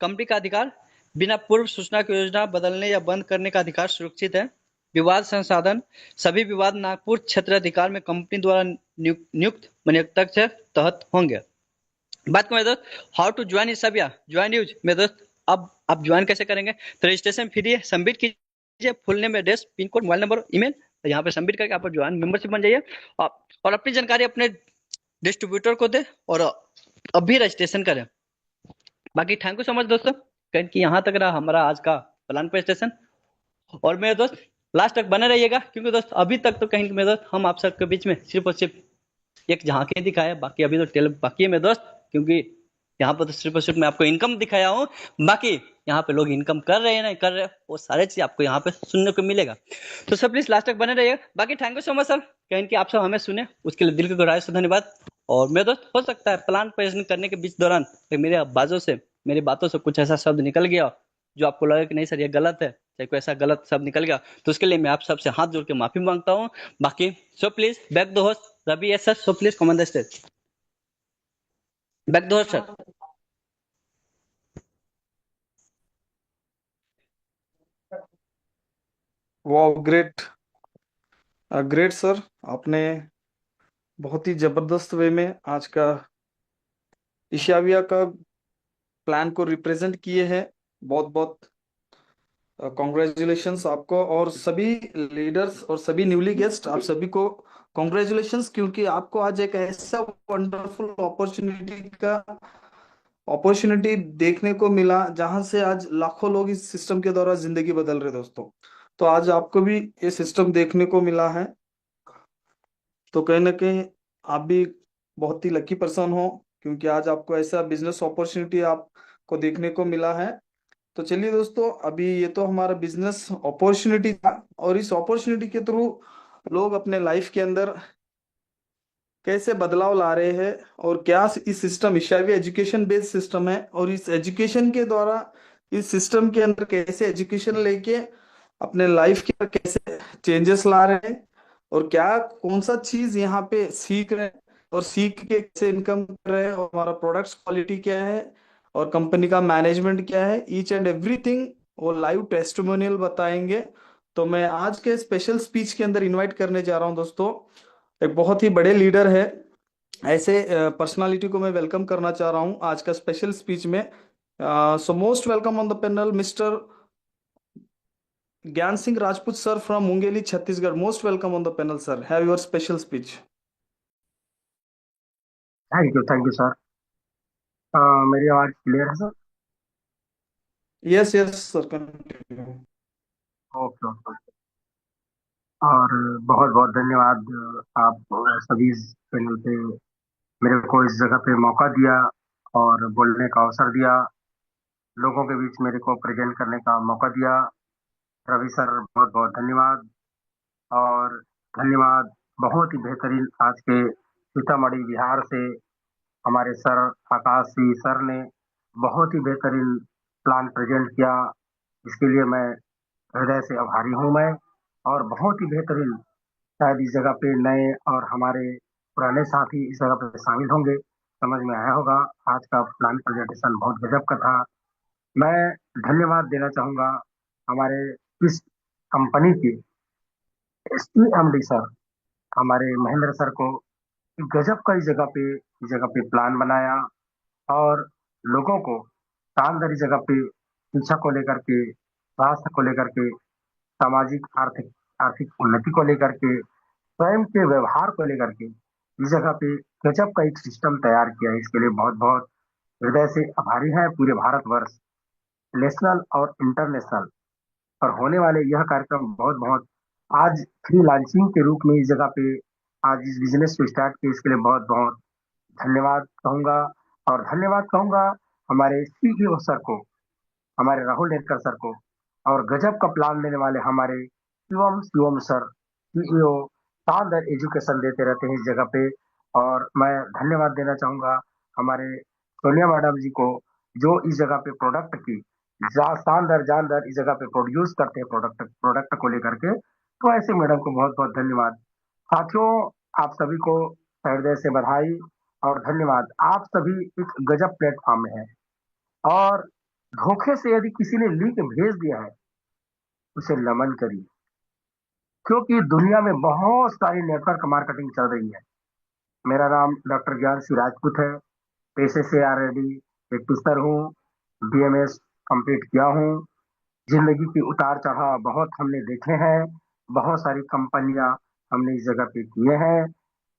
कंपनी का अधिकार बिना पूर्व सूचना की योजना बदलने या बंद करने का अधिकार सुरक्षित है। विवाद संसाधन सभी विवाद नागपुर क्षेत्र अधिकार में कंपनी द्वारा नियुक्त मनियोक्तक से तहत होंगे। बात करें दोस्त हाउ टू ज्वाइन इस सब या ज्वाइन यूज मेरे दोस्त, अब आप ज्वाइन कैसे करेंगे, तो रजिस्ट्रेशन फ्री है, सबमिट कीजिए full name address pin code mobile number email, तो यहाँ पे सबमिट करके आप ज्वाइन मेंबरशिप बन जाइए, और अपनी जानकारी अपने डिस्ट्रीब्यूटर को दे और अभी रजिस्ट्रेशन करें। बाकी थैंक यू सो मच दोस्तों, कि यहाँ तक रहा हमारा आज का प्लान प्रेजेंटेशन, और मेरे दोस्त लास्ट तक बने रहिएगा, क्योंकि दोस्त अभी तक तो कहीं मेरे दोस्त हम आप सबके बीच में सिर्फ और सिर्फ एक झांकी दिखाया, बाकी अभी तो टेल बाकी है मेरे दोस्त, क्योंकि यहाँ पर तो सिर्फ और सिर्फ मैं आपको इनकम दिखाया हूँ, बाकी यहाँ पे लोग इनकम कर रहे हैं नहीं कर रहे, वो सारे चीज आपको यहाँ पे सुनने को मिलेगा। तो सब प्लीज लास्ट तक बने रहिएगा। बाकी thank you so much sir, कहीं कि आप सब हमें सुने उसके लिए दिल की गहराई से धन्यवाद। और मेरे दोस्त हो सकता है प्लान प्रेजेंट करने के बीच दौरान मेरे आवाजों से मेरी बातों से कुछ ऐसा शब्द निकल गया जो आपको लगा कि नहीं सर ये गलत है, चाहे कोई ऐसा गलत शब्द निकल गया, तो उसके लिए मैं आप सबसे हाथ जोड़ के माफी मांगता हूँ। बाकी so please back the host Ravi S sir, so please come on the stage, back the host sir.
वाह, ग्रेट ग्रेट सर, आपने बहुत ही जबरदस्त वे में आज का ईशाविया का प्लान को रिप्रेजेंट किए हैं। बहुत बहुत कॉन्ग्रेचुलेशंस आपको और सभी लीडर्स और सभी न्यूली गेस्ट, आप सभी को कॉन्ग्रेचुलेशंस, क्योंकि आपको आज एक ऐसा वंडरफुल अपॉर्चुनिटी देखने को मिला जहां से आज लाखों लोग इस सिस्टम के द्वारा जिंदगी बदल रहे दोस्तों। तो आज आपको भी ये सिस्टम देखने को मिला है, तो कहीं ना कहीं आप भी बहुत ही लकी पर्सन हो, क्योंकि आज आपको ऐसा बिजनेस अपॉर्चुनिटी आपको देखने को मिला है। तो चलिए दोस्तों, अभी ये तो हमारा बिजनेस अपॉर्चुनिटी था, और इस अपॉर्चुनिटी के थ्रू लोग अपने लाइफ के अंदर कैसे बदलाव ला रहे हैं, और क्या इस सिस्टम ईशावी एजुकेशन बेस्ड सिस्टम है, और इस एजुकेशन के द्वारा इस सिस्टम के अंदर कैसे एजुकेशन लेके अपने लाइफ के अंदर कैसे चेंजेस ला रहे हैं, और क्या कौन सा चीज यहाँ पे सीख रहे हैं, और सीख के कैसे इनकम कर रहे हैं, और हमारा प्रोडक्ट्स क्वालिटी क्या है, और कंपनी का मैनेजमेंट क्या है, ईच एंड एवरीथिंग वो लाइव टेस्टिमोनियल बताएंगे। तो मैं आज के स्पेशल स्पीच के अंदर इनवाइट करने जा रहा हूँ दोस्तों, एक बहुत ही बड़े लीडर है, ऐसे पर्सनालिटी को मैं वेलकम करना चाह रहा हूँ आज का स्पेशल स्पीच में। So most welcome on the panel mister Gyan Singh Rajput sir from Mungeli Chhattisgarh. Most welcome on the panel sir, have your special speech.
Thank you sir. मेरी आवाज क्लियर है sir?
Yes yes sir, continue.
Okay okay. और बहुत बहुत धन्यवाद। आप सभी पैनल पे मेरे को इस जगह पे मौका दिया और बोलने का अवसर दिया, लोगों के बीच मेरे को प्रेजेंट करने का मौका दिया। रवि सर बहुत बहुत धन्यवाद। और धन्यवाद बहुत ही बेहतरीन आज के सीतामढ़ी बिहार से हमारे सर आकाश जी सर ने बहुत ही बेहतरीन प्लान प्रेजेंट किया। इसके लिए मैं हृदय से आभारी हूँ मैं। और बहुत ही बेहतरीन, शायद इस जगह पे नए और हमारे पुराने साथी इस जगह पे शामिल होंगे, समझ में आया होगा। आज का प्लान प्रेजेंटेशन बहुत गजब का था। मैं धन्यवाद देना चाहूंगा हमारे इस कंपनी के एमडी सर, हमारे महेंद्र सर को। गजब का इस जगह पे प्लान बनाया और लोगों को शानदार इस जगह पे शिक्षा को लेकर के, स्वास्थ्य को लेकर के, सामाजिक आर्थिक आर्थिक उन्नति को लेकर के, स्वयं के व्यवहार को लेकर के इस जगह पे गजब का एक सिस्टम तैयार किया है। इसके लिए बहुत बहुत हृदय से आभारी है पूरे भारतवर्ष, नेशनल और इंटरनेशनल पर होने वाले यह कार्यक्रम बहुत बहुत आज फ्री लॉन्चिंग के रूप में इस जगह पे आज इस बिजनेस को स्टार्ट किया। इसके लिए बहुत बहुत धन्यवाद कहूंगा। और धन्यवाद कहूंगा हमारे सीईओ सर को, हमारे राहुल नेतकर सर को। और गजब का प्लान देने वाले हमारे शिवम शिवम सर, सीईओ, शानदार एजुकेशन देते रहते हैं इस जगह पे। और मैं धन्यवाद देना चाहूंगा हमारे सोनिया मैडम जी को, जो इस जगह पे प्रोडक्ट की शानदार जानदार इस जगह पे प्रोड्यूस करते हैं प्रोडक्ट प्रोडक्ट को लेकर के। तो ऐसे मैडम को बहुत बहुत धन्यवाद। साथियों, आप सभी को हृदय से बधाई और धन्यवाद। आप सभी एक गजब प्लेटफॉर्म में हैं। और धोखे से यदि किसी ने लिंक भेज दिया है, उसे नमन करिए, क्योंकि दुनिया में बहुत सारी नेटवर्क मार्केटिंग चल रही है। मेरा नाम डॉक्टर ज्ञान सिंह राजपूत है। पेशे से ऑलरेडी एक टीचर हूँ, बीएमएस कंप्लीट किया हूँ। जिंदगी की उतार चढ़ाव बहुत हमने देखे हैं, बहुत सारी कंपनियां हमने इस जगह पे किए हैं।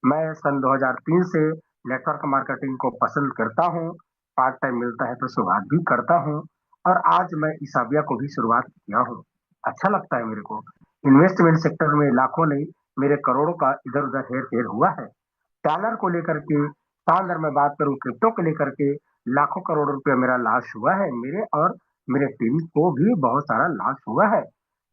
मैं सन 2003 से नेटवर्क मार्केटिंग को पसंद करता हूँ। पार्ट टाइम मिलता है तो शुरुआत भी करता हूँ। और आज मैं इसाबिया को भी शुरुआत किया हूँ। अच्छा लगता है मेरे को। इन्वेस्टमेंट सेक्टर में लाखों नहीं, मेरे करोड़ों का इधर उधर हेर फेर हुआ है। डॉलर को लेकर के शानदार मैं बात करूं, क्रिप्टो को लेकर के लाखों करोड़ रुपया मेरा लॉस हुआ है। मेरे और मेरे टीम को भी बहुत सारा लॉस हुआ है।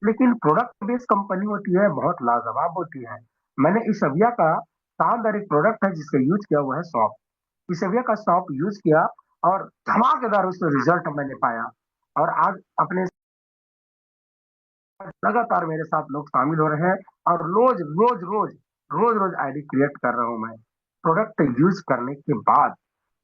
लेकिन प्रोडक्ट बेस्ड कंपनी होती है, बहुत लाजवाब होती है। मैंने इस अविया का शानदार एक प्रोडक्ट है जिसका यूज किया हुआ है सॉफ्ट। इस अविया का सॉफ्ट यूज किया और धमाकेदार उसमें रिजल्ट मैंने पाया। और आज अपने लगातार मेरे साथ लोग शामिल हो रहे हैं। और रोज रोज रोज रोज रोज आईडी क्रिएट कर रहा हूं मैं प्रोडक्ट यूज करने के बाद।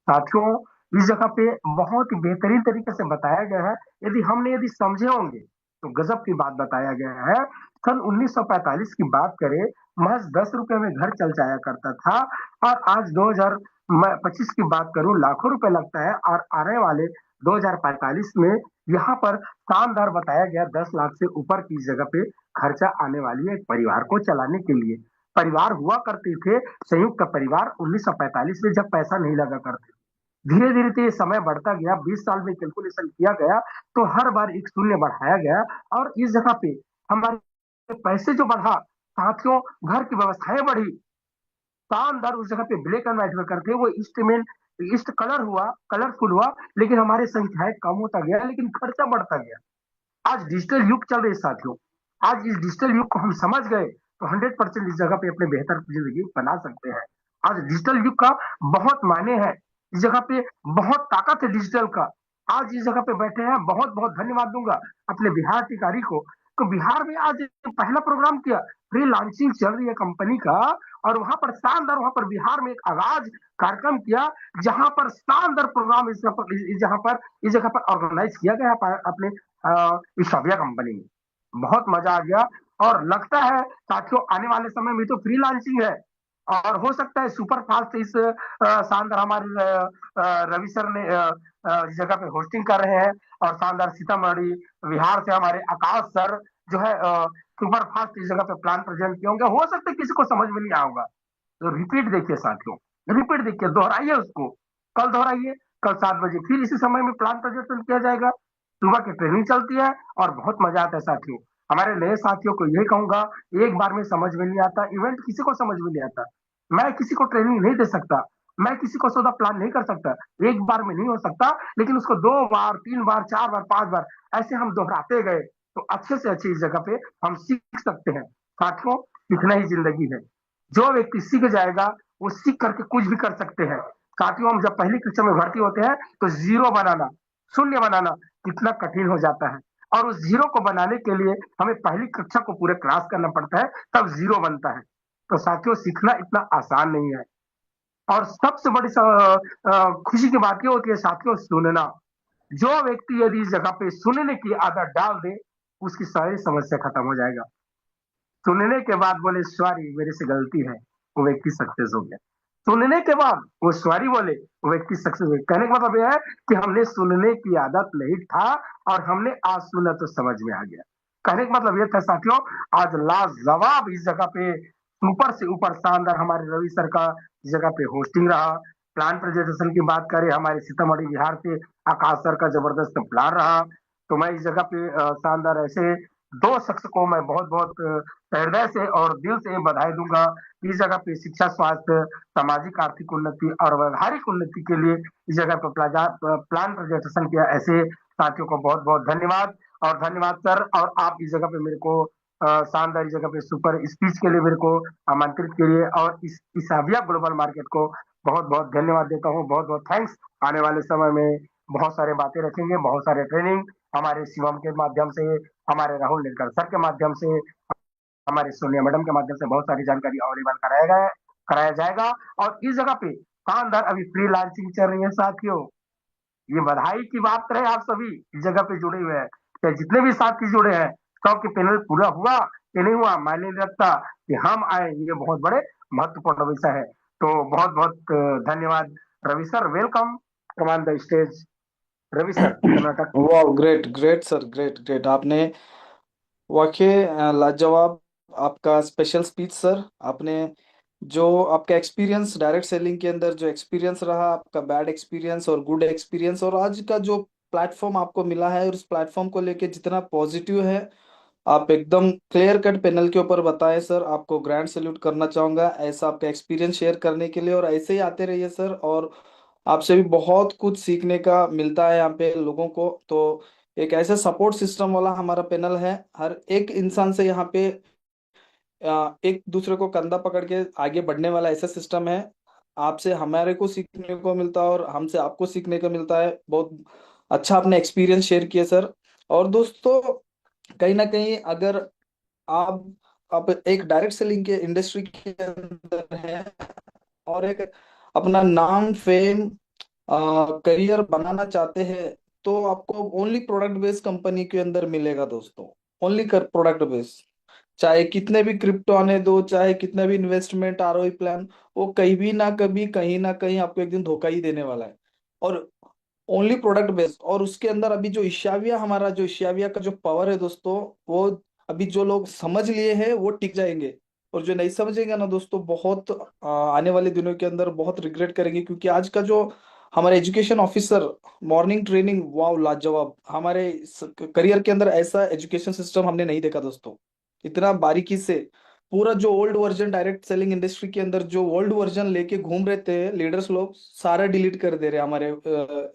साथियों, इस जगह पे बहुत ही बेहतरीन तरीके से बताया गया है। यदि समझे होंगे तो गजब की बात बताया गया है। सन 1945 की बात करें, महज 10 रुपए में घर चल जाया करता था। और आज 2025 की बात करूं, लाखों रुपए लगता है। और आने वाले 2045 में यहाँ पर शानदार बताया गया 10 लाख से ऊपर की जगह पे खर्चा आने वाली है एक परिवार को चलाने के लिए। परिवार हुआ करते थे संयुक्त परिवार 1945 में, जब पैसा नहीं लगा करते। धीरे धीरे तो ये समय बढ़ता गया, 20 साल में कैलकुलेशन किया गया तो हर बार एक शून्य बढ़ाया गया। और इस जगह पे हमारे पैसे जो बढ़ा, साथियों घर की व्यवस्थाएं बढ़ी, शानदार उस जगह पे ब्लैक एंड व्हाइट में करते वो ईस्ट ईस्ट कलर हुआ, कलरफुल हुआ। लेकिन हमारे संख्याएं कम होता गया, लेकिन खर्चा बढ़ता गया। आज डिजिटल युग चल रही है साथियों। आज इस डिजिटल युग को हम समझ गए तो 100% इस जगह पे अपने बेहतर जिंदगी बना सकते हैं। आज डिजिटल युग का बहुत मायने है। इस जगह पे बहुत ताकत है डिजिटल का। आज इस जगह पे बैठे हैं, बहुत बहुत धन्यवाद दूंगा अपने बिहार टिकारी को। तो बिहार में आज पहला प्रोग्राम किया, फ्री लॉन्चिंग चल रही है कंपनी का, और वहां पर शानदार, वहां पर बिहार में एक आगाज कार्यक्रम किया, जहां पर शानदार प्रोग्राम इस जगह पर ऑर्गेनाइज किया गया अपने ईशाविया कंपनी में। बहुत मजा आ गया। और लगता है साथियों आने वाले समय में तो फ्री लॉन्चिंग है, और हो सकता है सुपर फास्ट इस शानदार हमारे रवि सर ने इस जगह पे होस्टिंग कर रहे हैं। और शानदार सीतामढ़ी बिहार से हमारे आकाश सर जो है सुपर फास्ट इस जगह पे प्लान प्रेजेंट किए होंगे। हो सकता है किसी को समझ में नहीं आया होगा, तो रिपीट देखिए साथियों, रिपीट देखिए, दोहराइए उसको, कल दोहराइए, कल 7 बजे फिर इसी समय में प्लान प्रेजेंटेशन किया जाएगा। सुबह की ट्रेनिंग चलती है और बहुत मजा आता है साथियों। हमारे नए साथियों को यही कहूंगा, एक बार में समझ में नहीं आता, इवेंट किसी को समझ में नहीं आता। मैं किसी को ट्रेनिंग नहीं दे सकता, मैं किसी को सौदा प्लान नहीं कर सकता, एक बार में नहीं हो सकता, लेकिन उसको 2 बार 3 बार 4 बार 5 बार ऐसे हम दोहराते गए तो अच्छे से अच्छे इस जगह पे हम सीख सकते हैं। साथियों, सीखना ही जिंदगी है। जो व्यक्ति सीख जाएगा वो सीख करके कुछ भी कर सकते हैं। साथियों, हम जब पहली कक्षा में भर्ती होते हैं तो जीरो बनाना, शून्य बनाना कितना कठिन हो जाता है, और उस जीरो को बनाने के लिए हमें पहली कक्षा को पूरे क्लास करना पड़ता है, तब जीरो बनता है। तो साथियों, सीखना इतना आसान नहीं है। और सबसे बड़ी खुशी की बात यह होती है साथियों, सुनना। जो व्यक्ति यदि इस जगह पे सुनने की आदत डाल दे, उसकी सारी समस्या खत्म हो जाएगा। सुनने के बाद बोले सॉरी मेरे से गलती है, वो व्यक्ति सक्सेस हो गया। सुनने के बाद वो सॉरी बोले, वो व्यक्ति सक्सेस हो गया। कहने का मतलब यह है कि हमने सुनने की आदत नहीं था, और हमने आज सुना तो समझ में आ गया। कहने का मतलब यह था साथियों, आज लाजवाब इस जगह पे ऊपर से ऊपर शानदार हमारे रवि सर का इस जगह पे होस्टिंग रहा। प्लान प्रेजेंटेशन की बात करें, हमारे सीतामढ़ी बिहार से आकाश सर का जबरदस्त प्लान रहा। तो मैं इस जगह पे शानदार ऐसे दो शख्स को मैं बहुत बहुत हृदय से और दिल से बधाई दूंगा। इस जगह पे शिक्षा, स्वास्थ्य, सामाजिक आर्थिक उन्नति और व्यवहारिक उन्नति के लिए इस जगह पर प्लान प्रेजेंटेशन किया, ऐसे साथियों को बहुत बहुत धन्यवाद। और धन्यवाद सर, और आप इस जगह पे मेरे को शानदार इस जगह पे सुपर स्पीच के लिए मेरे को आमंत्रित के लिए, और इस इसाविया ग्लोबल मार्केट को बहुत बहुत धन्यवाद देता हूँ, बहुत बहुत थैंक्स। आने वाले समय में बहुत सारे बातें रखेंगे, बहुत सारे ट्रेनिंग हमारे शिवम के माध्यम से, हमारे राहुल निरकर सर के माध्यम से, हमारी सोनिया मैडम के माध्यम से बहुत सारी जानकारी अवेलेबल कराया जाएगा। और इस जगह पे शानदार अभी फ्री लॉन्चिंग चल रही है साथियों। ये बधाई की बात रहे, आप सभी इस जगह पे जुड़े हुए हैं, चाहे जितने भी साथी जुड़े हैं, सबके पैनल पूरा हुआ कि नहीं हुआ मायने नहीं रखता, कि हम आए ये बहुत बड़े महत्वपूर्ण विषय है। तो बहुत बहुत धन्यवाद। Ravi sir welcome, come on the stage. Ravi sir, Karnataka.
वाह, great great sir, great great. आपने वाकई लाजवाब, आपका स्पेशल स्पीच सर। आपने जो आपका एक्सपीरियंस डायरेक्ट सेलिंग के अंदर, जो एक्सपीरियंस रहा आपका, बैड एक्सपीरियंस और गुड एक्सपीरियंस, और आज का जो प्लेटफॉर्म आपको मिला है, और उस प्लेटफॉर्म को लेके जितना पॉजिटिव है, आप एकदम क्लियर कट पैनल के ऊपर बताएं सर। आपको ग्रैंड सैल्यूट करना चाहूंगा ऐसा आपका एक्सपीरियंस शेयर करने के लिए, और ऐसे ही आते रहिए सर। और आपसे भी बहुत कुछ सीखने का मिलता है यहाँ पे लोगों को। तो एक ऐसा सपोर्ट सिस्टम वाला हमारा पैनल है, हर एक इंसान से यहाँ पे एक दूसरे को कंधा पकड़ के आगे बढ़ने वाला ऐसा सिस्टम है। आपसे हमारे को सीखने को मिलता है, और हमसे आपको सीखने को मिलता है। बहुत अच्छा आपने एक्सपीरियंस शेयर किया सर। और दोस्तों, कहीं ना कहीं अगर आप आप एक डायरेक्ट सेलिंग के इंडस्ट्री के अंदर हैं, और एक अपना नाम, फेम, करियर बनाना चाहते हैं, तो आपको ओनली प्रोडक्ट बेस्ड कंपनी के अंदर मिलेगा दोस्तों। ओनली कर प्रोडक्ट बेस्ड, चाहे कितने भी क्रिप्टो आने दो, चाहे कितने भी इन्वेस्टमेंट आरओई प्लान, वो कहीं भी ना कभी, कहीं ना कहीं आपको एक दिन धोखा ही देने वाला है। और ओनली प्रोडक्ट बेस्ड, और उसके अंदर अभी जो ईशाविया, हमारा जो ईशाविया का जो पावर है दोस्तों, वो अभी जो लोग समझ लिए हैं वो टिक जाएंगे, और जो नहीं समझेंगे ना दोस्तों, बहुत आने वाले दिनों के अंदर बहुत रिग्रेट करेंगे। क्योंकि आज का जो हमारे एजुकेशन ऑफिसर, मॉर्निंग ट्रेनिंग, वाव लाजवाब। हमारे करियर के अंदर ऐसा एजुकेशन सिस्टम हमने नहीं देखा दोस्तों, इतना बारीकी से। पूरा जो old version direct selling industry के अंदर जो ओल्ड वर्जन लेके घूम रहे थे लीडर्स लोग, सारा डिलीट कर दे रहे हमारे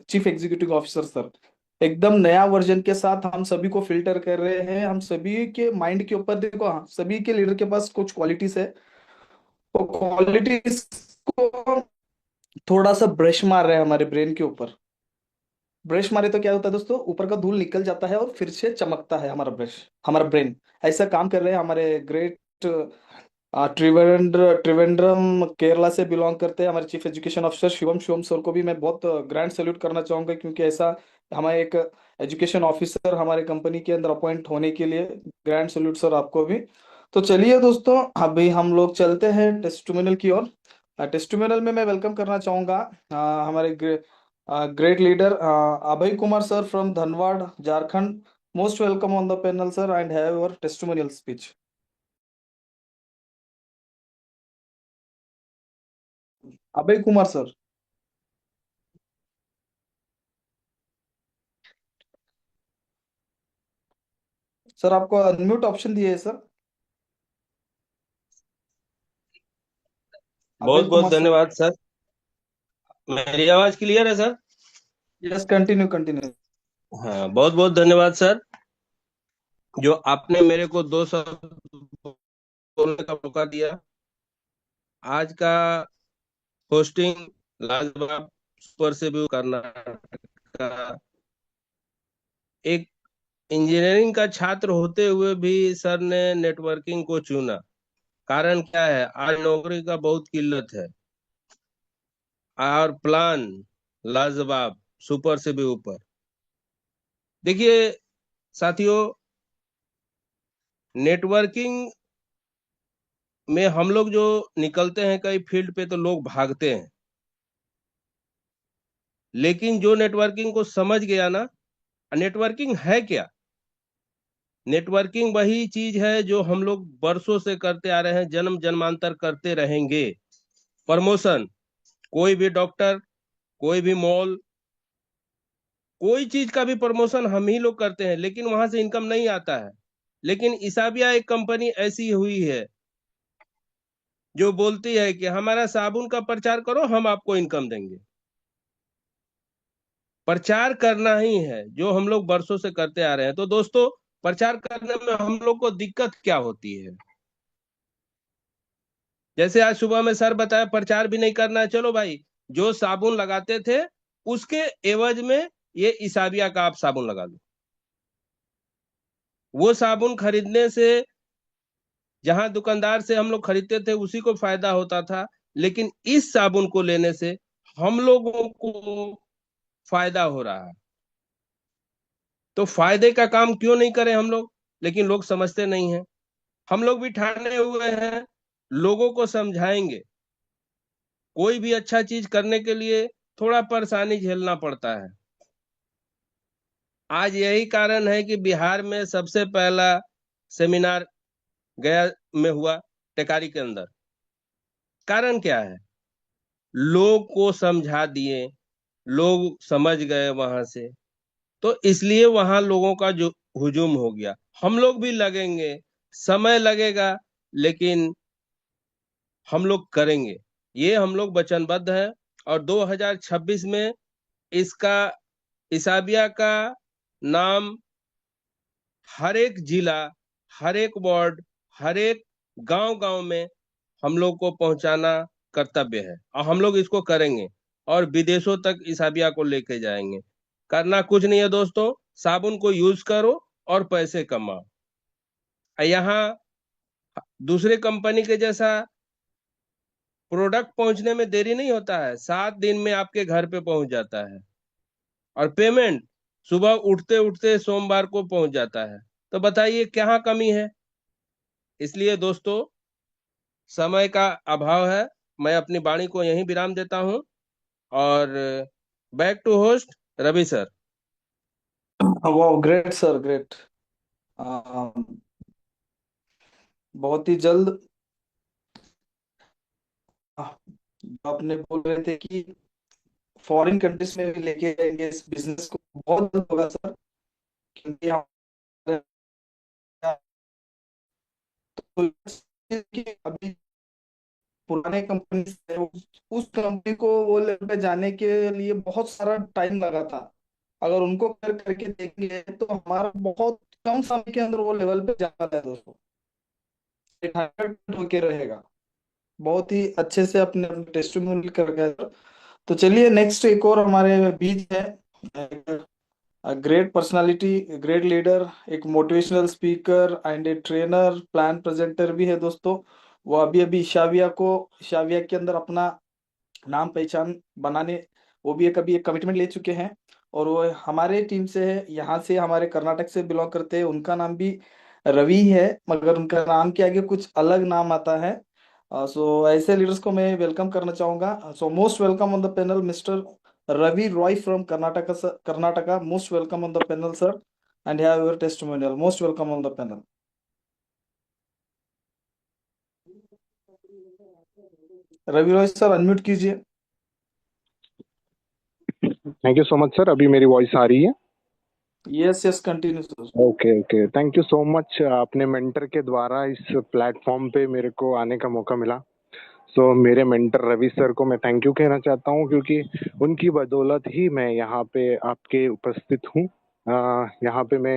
चीफ एग्जीक्यूटिव ऑफिसर सर। एकदम नया वर्जन के साथ हम सभी को फिल्टर कर रहे हैं। हम सभी के माइंड के ऊपर देखो, हाँ, सभी के लीडर के पास कुछ क्वालिटीज है, वो क्वालिटीज को थोड़ा सा ब्रश मार रहे हैं हमारे ब्रेन के ऊपर। ब्रश मारे तो क्या होता है दोस्तों, ऊपर का धूल निकल जाता है और फिर से चमकता है हमारा ब्रश, हमारा ब्रेन। ऐसा काम कर रहे हैं हमारे ग्रेट त्रिवेंद्रम केरला से बिलोंग करते हैं हमारे chief education officer Shivam Shivam sir को भी मैं बहुत ग्रैंड सैल्यूट करना चाहूंगा, क्योंकि ऐसा हमारे एक एजुकेशन ऑफिसर हमारे कंपनी के अंदर अपॉइंट होने के लिए ग्रैंड सैल्यूट सर आपको भी। तो चलिए दोस्तों, अभी हम लोग चलते हैं टेस्टिमोनियल की ओर। टेस्टिमोनियल में मैं वेलकम करना चाहूंगा हमारे great leader Abhay Kumar sir from Dhanbad Jharkhand. Most welcome on the panel sir and have your testimonial speech. Abhay Kumar sir. Sir आपको अनम्यूट ऑप्शन दिए है सर। अभय
बहुत बहुत
कुमार सर।
धन्यवाद सर। मेरी आवाज क्लियर है सर?
Yes, continue continue.
हाँ, बहुत बहुत धन्यवाद सर, जो आपने मेरे को 2 शब्द बोलने का मौका दिया। आज का होस्टिंग लाजवाब सुपर से भी कर्नाटक का एक इंजीनियरिंग का छात्र होते हुए भी सर ने नेटवर्किंग को चुना। कारण क्या है, आज नौकरी का बहुत किल्लत है और प्लान लाजवाब सुपर से भी ऊपर। देखिए साथियों, नेटवर्किंग में हम लोग जो निकलते हैं कई फील्ड पे तो लोग भागते हैं, लेकिन जो नेटवर्किंग को समझ गया ना, नेटवर्किंग है क्या? नेटवर्किंग वही चीज है जो हम लोग बरसों से करते आ रहे हैं, जन्म जन्मांतर करते रहेंगे। प्रमोशन, कोई भी डॉक्टर, कोई भी मॉल, कोई चीज का भी प्रमोशन हम ही लोग करते हैं, लेकिन वहां से इनकम नहीं आता है। लेकिन इसाबिया एक कंपनी ऐसी हुई है जो बोलती है कि हमारा साबुन का प्रचार करो, हम आपको इनकम देंगे। प्रचार करना ही है जो हम लोग बरसों से करते आ रहे हैं। तो दोस्तों, प्रचार करने में हम लोग को दिक्कत क्या होती है? जैसे आज सुबह में सर बताया प्रचार भी नहीं करना है, चलो भाई, जो साबुन लगाते थे उसके एवज में ये इसाबिया का आप साबुन लगा लो। वो साबुन खरीदने से, जहां दुकानदार से हम लोग खरीदते थे उसी को फायदा होता था, लेकिन इस साबुन को लेने से हम लोगों को फायदा हो रहा है। तो फायदे का काम क्यों नहीं करें हम लोग? लेकिन लोग समझते नहीं हैं। हम लोग भी ठाने हुए हैं, लोगों को समझाएंगे। कोई भी अच्छा चीज करने के लिए थोड़ा परेशानी झेलना पड़ता है। आज यही कारण है कि बिहार में सबसे पहला सेमिनार गया में हुआ, टेकारी के अंदर। कारण क्या है? लोग को समझा दिए, लोग समझ गए वहां से, तो इसलिए वहां लोगों का जो हुजूम हो गया। हम लोग भी लगेंगे, समय लगेगा, लेकिन हम लोग करेंगे। ये हम लोग वचनबद्ध हैं। और 2026 में इसका, इसाबिया का नाम हर एक जिला, हर एक वार्ड, हर एक गांव गांव में हम लोग को पहुंचाना कर्तव्य है, और हम लोग इसको करेंगे और विदेशों तक इसाबिया को लेके जाएंगे। करना कुछ नहीं है दोस्तों, साबुन को यूज करो और पैसे कमाओ। यहाँ दूसरे कंपनी के जैसा प्रोडक्ट पहुंचने में देरी नहीं होता है, 7 दिन में आपके घर पे पहुंच जाता है। और पेमेंट सुबह उठते उठते सोमवार को पहुंच जाता है। तो बताइए कहाँ कमी है? इसलिए दोस्तों, समय का अभाव है, मैं अपनी वाणी को यहीं विराम देता हूं। और back to host Ravi sir.
वाह, ग्रेट सर, ग्रेट। बहुत ही जल्द आपने बोल रहे थे कि फॉरेन कंट्रीज में भी लेके जाएंगे इस बिजनेस को, बहुत जल्द होगा सर। क्योंकि हमारे तो कि अभी पुराने कंपनी से उस कंपनी को वो लेवल पे जाने के लिए बहुत सारा टाइम लगा था। अगर उनको कर करके देखेंगे तो हमारा बहुत कम समय के अंदर वो लेवल पे जाता है दोस्तों। 800 होके रहेगा। बहुत ही अच्छे से अपने टेस्टिमोनियल कर गए। तो चलिए नेक्स्ट एक और हमारे बीच है ग्रेट पर्सनालिटी, ग्रेट लीडर, एक motivational speaker and a trainer, plan presenter भी है दोस्तों। वो अभी अभी ईशाविया के अंदर अपना नाम पहचान बनाने, वो भी एक कमिटमेंट ले चुके हैं। और वो हमारे टीम से है, यहाँ से हमारे कर्नाटक से बिलोंग करते हैं। उनका नाम भी रवि है, मगर उनका नाम के आगे कुछ अलग नाम आता है। सो ऐसे लीडर्स को मैं वेलकम करना चाहूंगा। सो most welcome on the panel mister Ravi Roy from Karnataka, Karnataka. Most welcome on the panel, sir, and have your testimonial. Most welcome on the panel. Ravi Roy sir, unmute कीजिए।
Thank you so much sir. अभी मेरी voice आ रही है?
Yes yes, continue sir.
Okay okay, thank you so much. अपने mentor के द्वारा इस प्लेटफॉर्म पे मेरे को आने का मौका मिला। मेरे मेंटर रवि सर को मैं थैंक यू कहना चाहता हूँ, क्योंकि उनकी बदौलत ही मैं यहाँ पे आपके उपस्थित हूँ। यहाँ पे मैं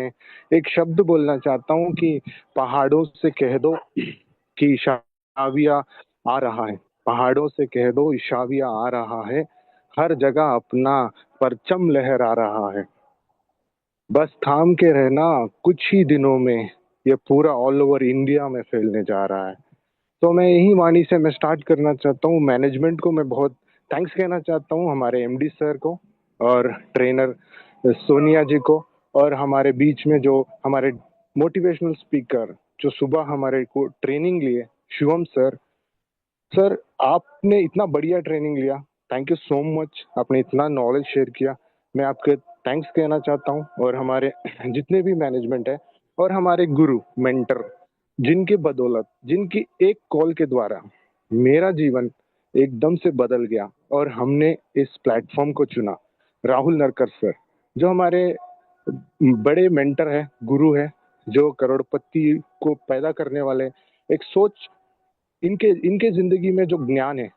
एक शब्द बोलना चाहता हूँ कि पहाड़ों से कह दो कि इशाविया आ रहा है। पहाड़ों से कह दो इशाविया आ रहा है, हर जगह अपना परचम लहरा रहा है। बस थाम के रहना, कुछ ही दिनों में ये पूरा ऑल ओवर इंडिया में फैलने जा रहा है। तो मैं यही वाणी से मैं स्टार्ट करना चाहता हूँ। मैनेजमेंट को मैं बहुत थैंक्स कहना चाहता हूँ, हमारे एमडी सर को और ट्रेनर सोनिया जी को, और हमारे बीच में जो हमारे मोटिवेशनल स्पीकर जो सुबह हमारे को ट्रेनिंग लिए, शिवम सर। सर आपने इतना बढ़िया ट्रेनिंग लिया, थैंक यू सो मच। आपने इतना नॉलेज शेयर किया, मैं आपके थैंक्स कहना चाहता हूँ। और हमारे जितने भी मैनेजमेंट है और हमारे गुरु मेंटर, जिनके बदौलत, जिनकी एक कॉल के द्वारा मेरा जीवन एकदम से बदल गया और हमने इस प्लेटफॉर्म को चुना। राहुल नरकर सर, जो हमारे बड़े मेंटर है, गुरु है, जो करोड़पति को पैदा करने वाले, एक सोच, इनके इनके जिंदगी में जो ज्ञान है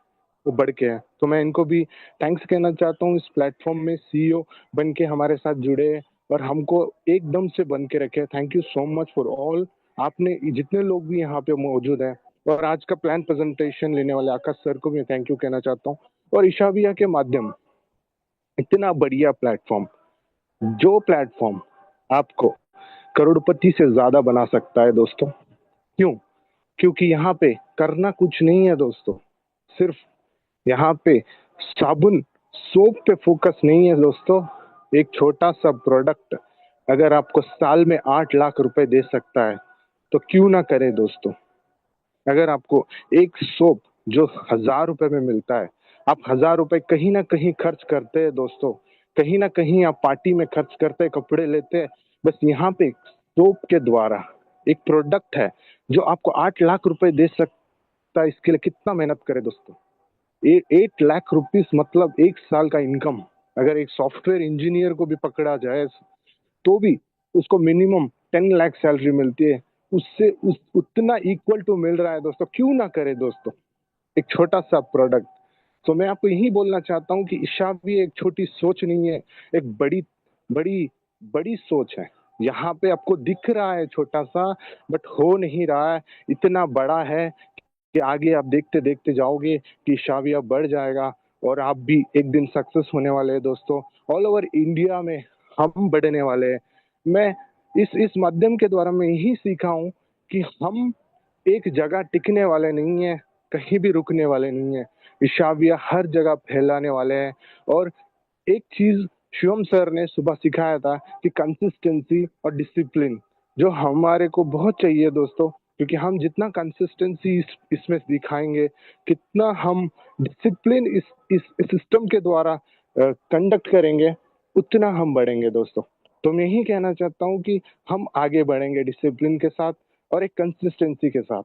वो बढ़ के है। तो मैं इनको भी थैंक्स कहना चाहता हूँ। इस प्लेटफॉर्म में सीईओ बन के हमारे साथ जुड़े और हमको एकदम से बन के रखे। Thank you so much for all. आपने जितने लोग भी यहाँ पे मौजूद हैं, और आज का प्लान प्रेजेंटेशन लेने वाले आकाश सर को भी थैंक यू कहना चाहता हूँ। और ईशाविया के माध्यम, इतना बढ़िया प्लेटफॉर्म, जो प्लेटफॉर्म आपको करोड़पति से ज्यादा बना सकता है दोस्तों। क्यों? क्योंकि यहाँ पे करना कुछ नहीं है दोस्तों, सिर्फ यहाँ पे साबुन सोप पे फोकस नहीं है दोस्तों। एक छोटा सा प्रोडक्ट अगर आपको साल में 8 लाख रुपए दे सकता है तो क्यों ना करें दोस्तों। अगर आपको एक सोप जो 1,000 रुपए में मिलता है, आप 1,000 रुपए कहीं ना कहीं खर्च करते हैं दोस्तों, कहीं ना कहीं आप पार्टी में खर्च करते हैं, कपड़े लेते हैं। बस यहाँ पे सोप के द्वारा एक प्रोडक्ट है जो आपको 8 लाख रुपए दे सकता है। इसके लिए कितना मेहनत करे दोस्तों। 8 लाख रुपीस मतलब 1 साल का इनकम। अगर एक सॉफ्टवेयर इंजीनियर को भी पकड़ा जाए तो भी उसको मिनिमम 10 लाख सैलरी मिलती है, उससे उतना इक्वल टू मिल रहा है दोस्तों। क्यों ना करे दोस्तों एक छोटा सा प्रोडक्ट। तो मैं आपको यही बोलना चाहता हूँ कि ईशा भी एक छोटी सोच नहीं है, एक बड़ी बड़ी बड़ी सोच है। यहाँ पे आपको दिख रहा है छोटा सा, बट हो नहीं रहा है, इतना बड़ा है कि आगे आप देखते देखते जाओगे कि ईशाविया बढ़ जाएगा और आप भी एक दिन सक्सेस होने वाले हैं दोस्तों। ऑल ओवर इंडिया में हम बढ़ने वाले हैं। मैं इस माध्यम के द्वारा मैं यही सीखा हूँ कि हम एक जगह टिकने वाले नहीं है, कहीं भी रुकने वाले नहीं है। ईशाविया हर जगह फैलाने वाले हैं। और एक चीज शिवम सर ने सुबह सिखाया था कि कंसिस्टेंसी और डिसिप्लिन जो हमारे को बहुत चाहिए दोस्तों, क्योंकि हम जितना कंसिस्टेंसी इसमें दिखाएंगे, कितना हम डिसिप्लिन इस सिस्टम के द्वारा कंडक्ट करेंगे, उतना हम बढ़ेंगे दोस्तों। तो मैं यही कहना चाहता हूँ कि हम आगे बढ़ेंगे डिसिप्लिन के साथ और एक कंसिस्टेंसी के साथ।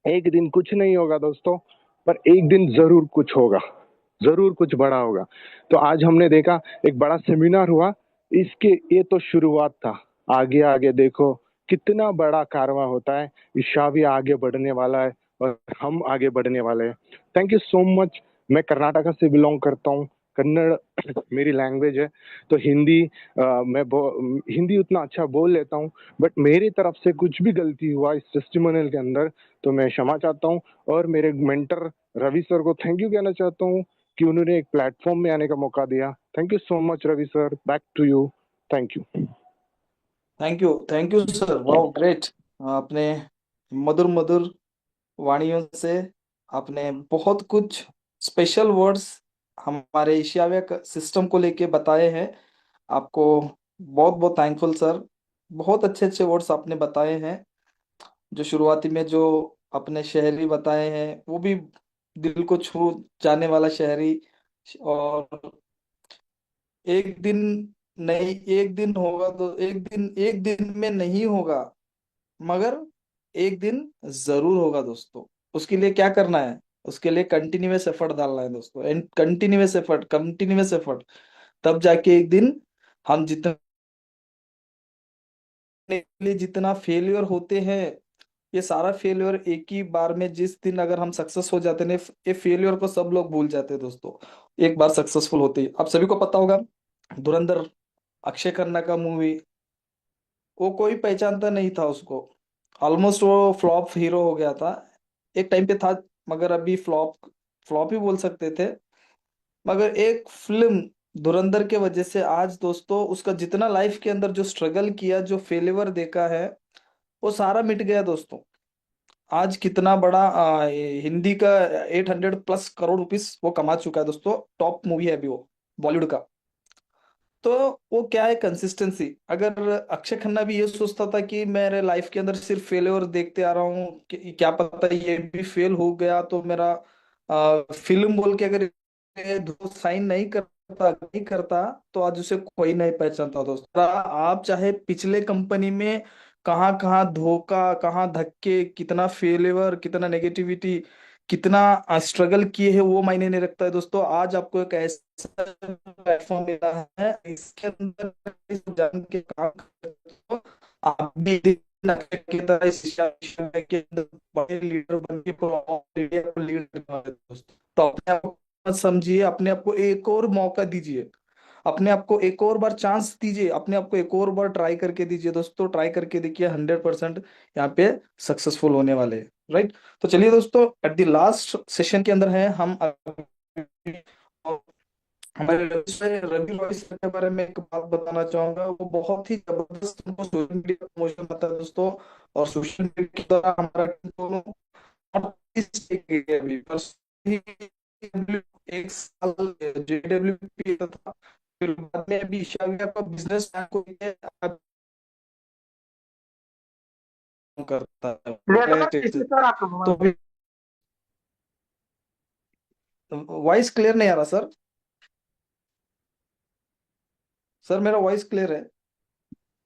एक दिन कुछ नहीं होगा दोस्तों, पर एक दिन जरूर कुछ होगा, जरूर कुछ बड़ा होगा। तो आज हमने देखा एक बड़ा सेमिनार हुआ, इसके ये तो शुरुआत था। आगे आगे देखो कितना बड़ा कारवां होता है। ईशा भी आगे बढ़ने वाला है और हम आगे बढ़ने वाले हैं। Thank you so much. मैं कर्नाटका से बिलोंग करता हूँ, कन्नड़ मेरी लैंग्वेज है। तो हिंदी हिंदी उतना अच्छा बोल लेता हूँ, बट मेरी तरफ से कुछ भी गलती हुआ इस टेस्टिमोनियल के अंदर तो मैं क्षमा चाहता हूँ। और मेरे मेंटर रवि सर को थैंक यू कहना चाहता हूँ कि उन्होंने एक प्लेटफॉर्म में आने का मौका दिया। Thank you so much Ravi sir, back to you. Thank you.
Thank you sir, wow great. आपने मधुर मधुर वाणियों से आपने बहुत कुछ स्पेशल वर्ड्स हमारे एशियाविया सिस्टम को लेके बताए हैं। आपको बहुत बहुत थैंकफुल सर। बहुत अच्छे अच्छे वर्ड्स आपने बताए हैं। जो शुरुआती में जो अपने शहरी बताए हैं वो भी दिल को छू जाने वाला शहरी। और एक दिन नहीं, एक दिन होगा तो एक दिन में नहीं होगा, मगर एक दिन जरूर होगा दोस्तों। उसके लिए क्या करना है? उसके लिए कंटिन्यूअस एफर्ट डालना है दोस्तों, एंड कंटिन्यूअस एफर्ट। तब जाके एक दिन हम जितने के लिए जितना फेलियर होते हैं, ये सारा फेलियर एक ही बार में जिस दिन अगर हम सक्सेस हो जाते हैं, ये फेलियर को सब लोग भूल जाते हैं दोस्तों। एक बार सक्सेसफुल होते ही आप सभी को पता होगा, धुरंधर, अक्षय खन्ना का मूवी, वो कोई पहचानता नहीं था उसको। ऑलमोस्ट वो फ्लॉप हीरो हो गया था, एक टाइम पे था, मगर अभी फ्लॉप फ्लॉप ही बोल सकते थे। मगर एक फिल्म धुरंधर के वजह से आज दोस्तों उसका जितना लाइफ के अंदर जो स्ट्रगल किया, जो फेलिवर देखा है, वो सारा मिट गया दोस्तों। आज कितना बड़ा हिंदी का 800+ करोड़ रुपीस वो कमा चुका है दोस्तों। टॉप मूवी है अभी वो, बॉलीवुड का। तो वो क्या है, कंसिस्टेंसी। अगर अक्षय खन्ना भी ये सोचता था कि मेरे लाइफ के अंदर सिर्फ फेलियर देखते आ रहा हूँ, क्या पता ये भी फेल हो गया तो मेरा फिल्म बोल के अगर ये दो साइन नहीं करता तो आज उसे कोई नहीं पहचानता दोस्तों। आप चाहे पिछले कंपनी में कहाँ कहाँ धोखा, कहाँ धक्के, कितना फेलियर, कितना नेगेटिविटी, कितना स्ट्रगल किए हैं, वो मायने नहीं रखता है दोस्तों। आज आपको एक ऐसा प्लेटफॉर्म मिला है, इसके अंदर इस जान के काम करते हो, आप भी एक दिन अक्षय की तरह इस विश्व के अंदर बड़े लीडर बन के पूरा इंडिया को लीड करने वाले दोस्तों। तो अपने आप को मत समझिए, अपने आप को एक और मौका दीजिए, अपने आप को एक और बार चांस दीजिए, अपने आप को एक और बार ट्राई करके दीजिए दोस्तों। ट्राई करके देखिए, 100% यहाँ पे सक्सेसफुल होने वाले हैं, राइट। तो चलिए दोस्तों, एट द लास्ट सेशन के अंदर है हम अभी। हमारे रवि रॉय सर के बारे में एक बात बताना चाहूंगा। वो बहुत ही जबरदस्त उनको सोशल मीडिया प्रमोशन आता है दोस्तों। और सोशल मीडिया के द्वारा हमारा team दोनों और इस अभी एक साल JWP था, फिर बाद में अभी ईशान्य को बिजनेस को करता है।
सर आपका
तो
मोबाइल।
वॉइस क्लियर नहीं आ रहा सर। सर मेरा वॉइस क्लियर है?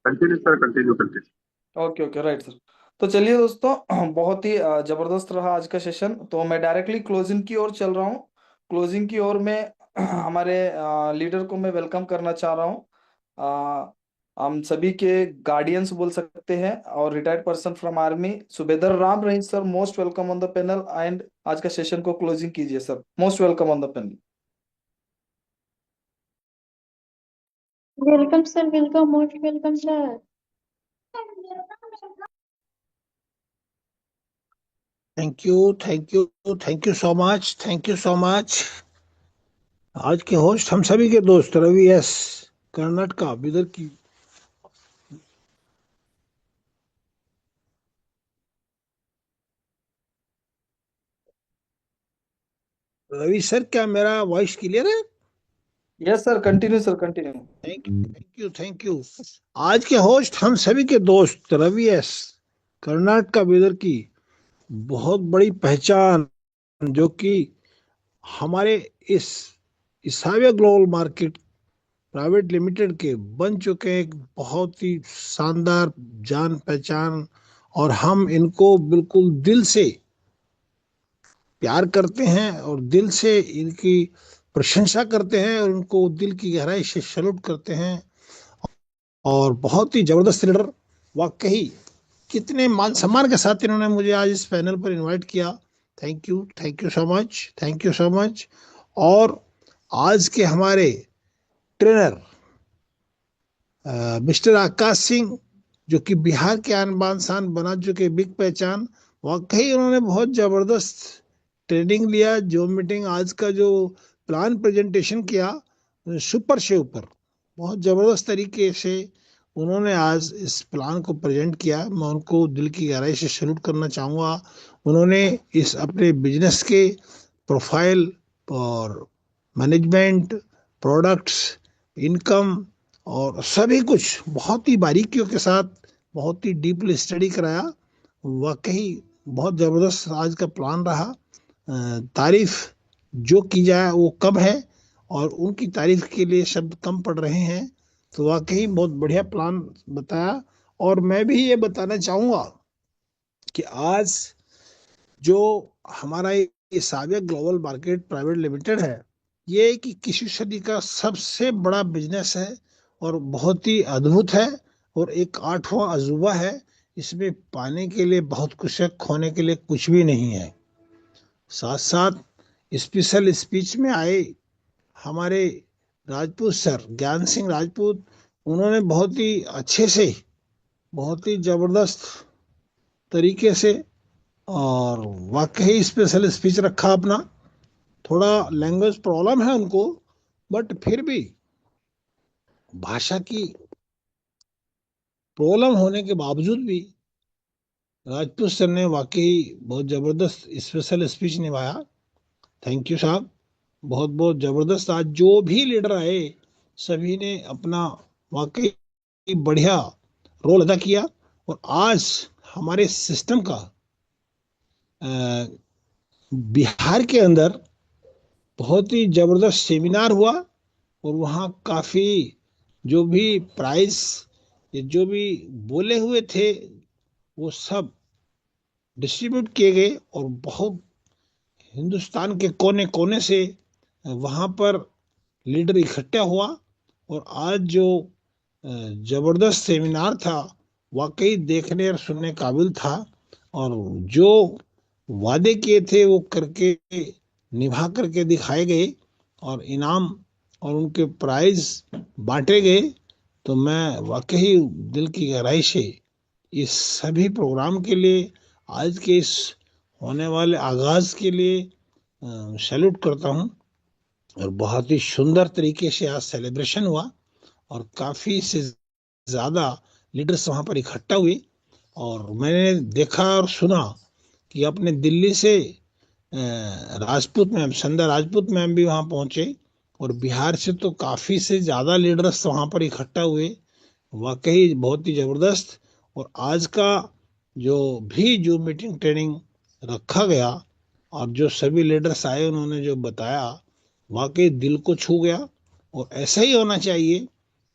Continue sir, continue continue.
Okay okay, right sir. तो चलिए दोस्तों, बहुत ही जबरदस्त रहा आज का सेशन। तो मैं डायरेक्टली क्लोजिंग की ओर चल रहा हूँ। क्लोजिंग की ओर में हमारे लीडर को मैं वेलकम करना चाह रहा हूँ। हम सभी के गार्डियंस बोल सकते हैं, और retired person from army, Subedar Ram Rahim sir, most welcome on the panel. And आज का सेशन को क्लोजिंग कीजिए sir, most welcome on the panel.
Welcome sir, welcome, most welcome sir.
Thank you, thank you, thank you so much, thank you so much. आज के host हम सभी के दोस्त रवि एस, कर्नाटक बिदर की। रवि सर, क्या मेरा वॉइस क्लियर है?
Yes sir, continue sir, continue.
Thank you, thank you, thank you. आज के होस्ट हम सभी के दोस्त रवि एस, कर्नाटक बिदर की बहुत बड़ी पहचान, जो कि हमारे इस इसाविया ग्लोबल मार्केट प्राइवेट लिमिटेड के बन चुके हैं एक बहुत ही शानदार जान पहचान। और हम इनको बिल्कुल दिल से प्यार करते हैं और दिल से इनकी प्रशंसा करते हैं और उनको दिल की गहराई से सैल्यूट करते हैं। और बहुत ही जबरदस्त लीडर, वाकई कितने मान सम्मान के साथ इन्होंने मुझे आज इस पैनल पर इनवाइट किया। Thank you, thank you so much, thank you so much. और आज के हमारे ट्रेनर मिस्टर आकाश सिंह, जो कि बिहार के आन बान शान बना चुके बिग पहचान, वाकई उन्होंने बहुत जबरदस्त ट्रेनिंग लिया। जो मीटिंग आज का जो प्लान प्रेजेंटेशन किया सुपर से ऊपर, बहुत जबरदस्त तरीके से उन्होंने आज इस प्लान को प्रेजेंट किया। मैं उनको दिल की गहराई से सैल्यूट करना चाहूँगा। उन्होंने इस अपने बिजनेस के प्रोफाइल और मैनेजमेंट, प्रोडक्ट्स, इनकम और सभी कुछ बहुत ही बारीकियों के साथ, बहुत ही डीपली स्टडी कराया। वाकई बहुत जबरदस्त आज का प्लान रहा। तारीफ जो की जाए वो कम है, और उनकी तारीफ के लिए शब्द कम पड़ रहे हैं। तो वाकई बहुत बढ़िया प्लान बताया। और मैं भी ये बताना चाहूंगा कि आज जो हमारा ये साविया ग्लोबल मार्केट प्राइवेट लिमिटेड है, ये कि किसी सदी का सबसे बड़ा बिजनेस है और बहुत ही अद्भुत है, और एक आठवां अजूबा है। इसमें पाने के लिए बहुत कुछ है, खोने के लिए कुछ भी नहीं है। साथ साथ स्पेशल स्पीच में आए हमारे राजपूत सर, ज्ञान सिंह राजपूत, उन्होंने बहुत ही अच्छे से, बहुत ही जबरदस्त तरीके से और वाकई स्पेशल स्पीच रखा अपना। थोड़ा लैंग्वेज प्रॉब्लम है उनको, बट फिर भी भाषा की प्रॉब्लम होने के बावजूद भी राजपूत सर ने वाकई बहुत जबरदस्त स्पेशल स्पीच निभाया। थैंक यू साहब, बहुत बहुत जबरदस्त। आज जो भी लीडर आए सभी ने अपना वाकई बढ़िया रोल अदा किया। और आज हमारे सिस्टम का बिहार के अंदर बहुत ही जबरदस्त सेमिनार हुआ, और वहाँ काफी जो भी प्राइस, जो भी बोले हुए थे, वो सब डिस्ट्रीब्यूट किए गए। और बहुत हिंदुस्तान के कोने कोने से वहाँ पर लीडर इकट्ठा हुआ। और आज जो जबरदस्त सेमिनार था, वाकई देखने और सुनने काबिल था। और जो वादे किए थे वो करके निभा करके दिखाए गए, और इनाम और उनके प्राइज बांटे गए। तो मैं वाकई दिल की गहराई से इस सभी प्रोग्राम के लिए, आज के इस होने वाले आगाज के लिए सैल्यूट करता हूँ। और बहुत ही सुंदर तरीके से आज सेलिब्रेशन हुआ, और काफी से ज्यादा लीडर्स वहां पर इकट्ठा हुए। और मैंने देखा और सुना कि अपने दिल्ली से राजपूत मैम, संध्या राजपूत मैम भी वहां पहुंचे, और बिहार से तो काफी से ज्यादा लीडर्स वहां पर इकट्ठा हुए। वाकई बहुत ही जबरदस्त। और आज का जो मीटिंग ट्रेनिंग रखा गया, और जो सभी लीडर्स आए उन्होंने जो बताया, वाकई दिल को छू गया। और ऐसा ही होना चाहिए।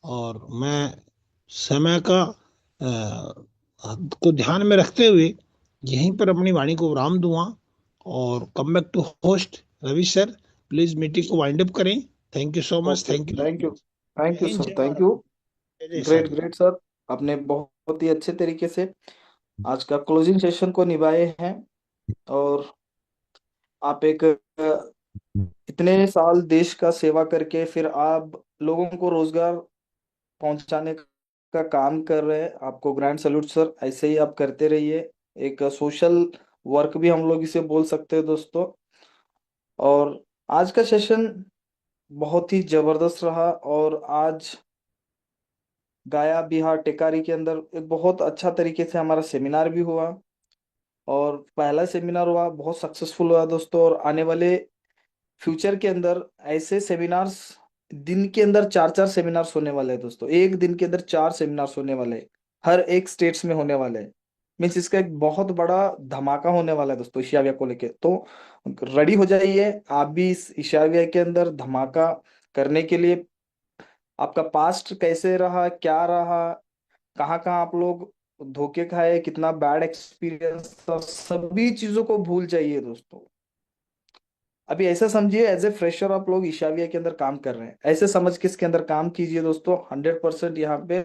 और मैं समय का को ध्यान में रखते हुए यहीं पर अपनी वाणी को विराम दूंगा, और come back to host Ravi sir. Please meeting को वाइंड अप करें। Thank you so much.
Okay,
thank you.
Thank you,
जय
थैंक यू
हिंद,
सर,
जय
थैंक
भारत,
यू।
जय जय
ग्रेट,
साथी।
Great sir. आपने बहुत ही अच्छे तरीके से आज का क्लोजिंग सेशन को निभाए हैं। और आप एक इतने साल देश का सेवा करके फिर आप लोगों को रोजगार पहुंचाने का काम कर रहे हैं। आपको ग्रैंड सैल्यूट सर, ऐसे ही आप करते रहिए। एक सोशल वर्क भी हम लोग इसे बोल सकते हैं दोस्तों। और आज का सेशन बहुत ही जबरदस्त रहा। और आज गया बिहार टेकारी के अंदर एक बहुत अच्छा तरीके से हमारा सेमिनार भी हुआ, और पहला सेमिनार हुआ, बहुत सक्सेसफुल हुआ दोस्तों। और आने वाले फ्यूचर के अंदर ऐसे सेमिनार्स, दिन के अंदर चार चार सेमिनार्स होने वाले हैं दोस्तों। एक दिन के अंदर चार सेमिनार्स होने वाले हैं, हर एक स्टेट्स में होने वाले हैं। मीन्स इसका एक बहुत बड़ा धमाका होने वाला है दोस्तों एशियाविया को लेके। तो रेडी हो जाइए आप भी इस एशियाविया के अंदर धमाका करने के लिए। आपका पास्ट कैसे रहा, क्या रहा, कहाँ कहाँ आप लोग धोखे खाए, कितना बैड एक्सपीरियंस था, सभी चीजों को भूल जाइए दोस्तों। अभी ऐसा समझिए एज ए फ्रेशर आप लोग ईशाविया के अंदर काम कर रहे हैं, ऐसे समझ के इसके अंदर काम कीजिए दोस्तों। 100% यहाँ पे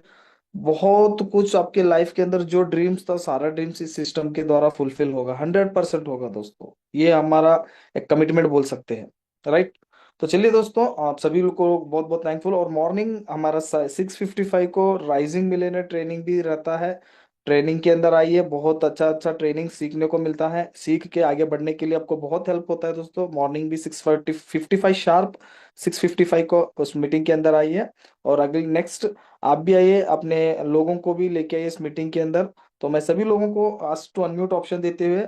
बहुत कुछ आपके लाइफ के अंदर जो ड्रीम्स था, सारा ड्रीम्स इस सिस्टम के द्वारा फुलफिल होगा, 100% होगा दोस्तों। ये हमारा एक कमिटमेंट बोल सकते हैं, राइट। तो चलिए दोस्तों, आप सभी लोग को बहुत बहुत थैंकफुल। और मॉर्निंग हमारा 6:55 को राइजिंग मिलेनियर ट्रेनिंग भी रहता है। ट्रेनिंग के अंदर आइए, बहुत अच्छा अच्छा ट्रेनिंग सीखने को मिलता है। सीख के आगे बढ़ने के लिए आपको बहुत हेल्प होता है दोस्तों। मॉर्निंग भी 6:55 शार्प, 6:55 को उस मीटिंग के अंदर आइए। और अगली नेक्स्ट आप भी आइए, अपने लोगों को भी लेके आइए इस मीटिंग के अंदर। तो मैं सभी लोगों को आस्क टू अनम्यूट ऑप्शन देते हुए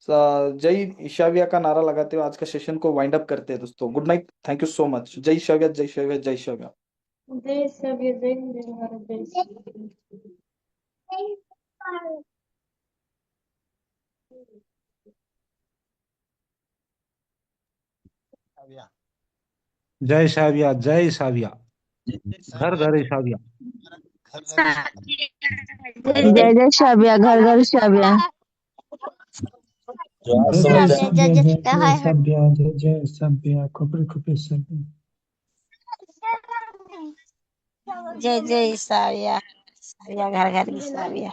जय ईशाव्या का नारा लगाते हुए आज का सेशन को वाइंड अप करते हैं दोस्तों। Good night, thank you so much. जय ईशाव्या, जय ईशाव्या, जय ईशाव्या।
जय सभ्य, जय जय भारत, जय सभ्य।
जय साविया, जय साविया, घर घर साविया।
जय जय शाबिया, घर घर शाबिया।
जय सभ्य, जय जय सभ्य, जय जय सभ्य, खोपड़ी खोपड़ी सभ्य।
जय जय साविया, साविया घर घर की साविया।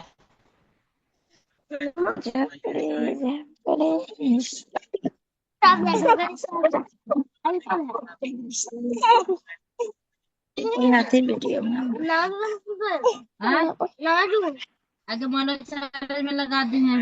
हाथी वीडियो आगे मनोज में लगा दी है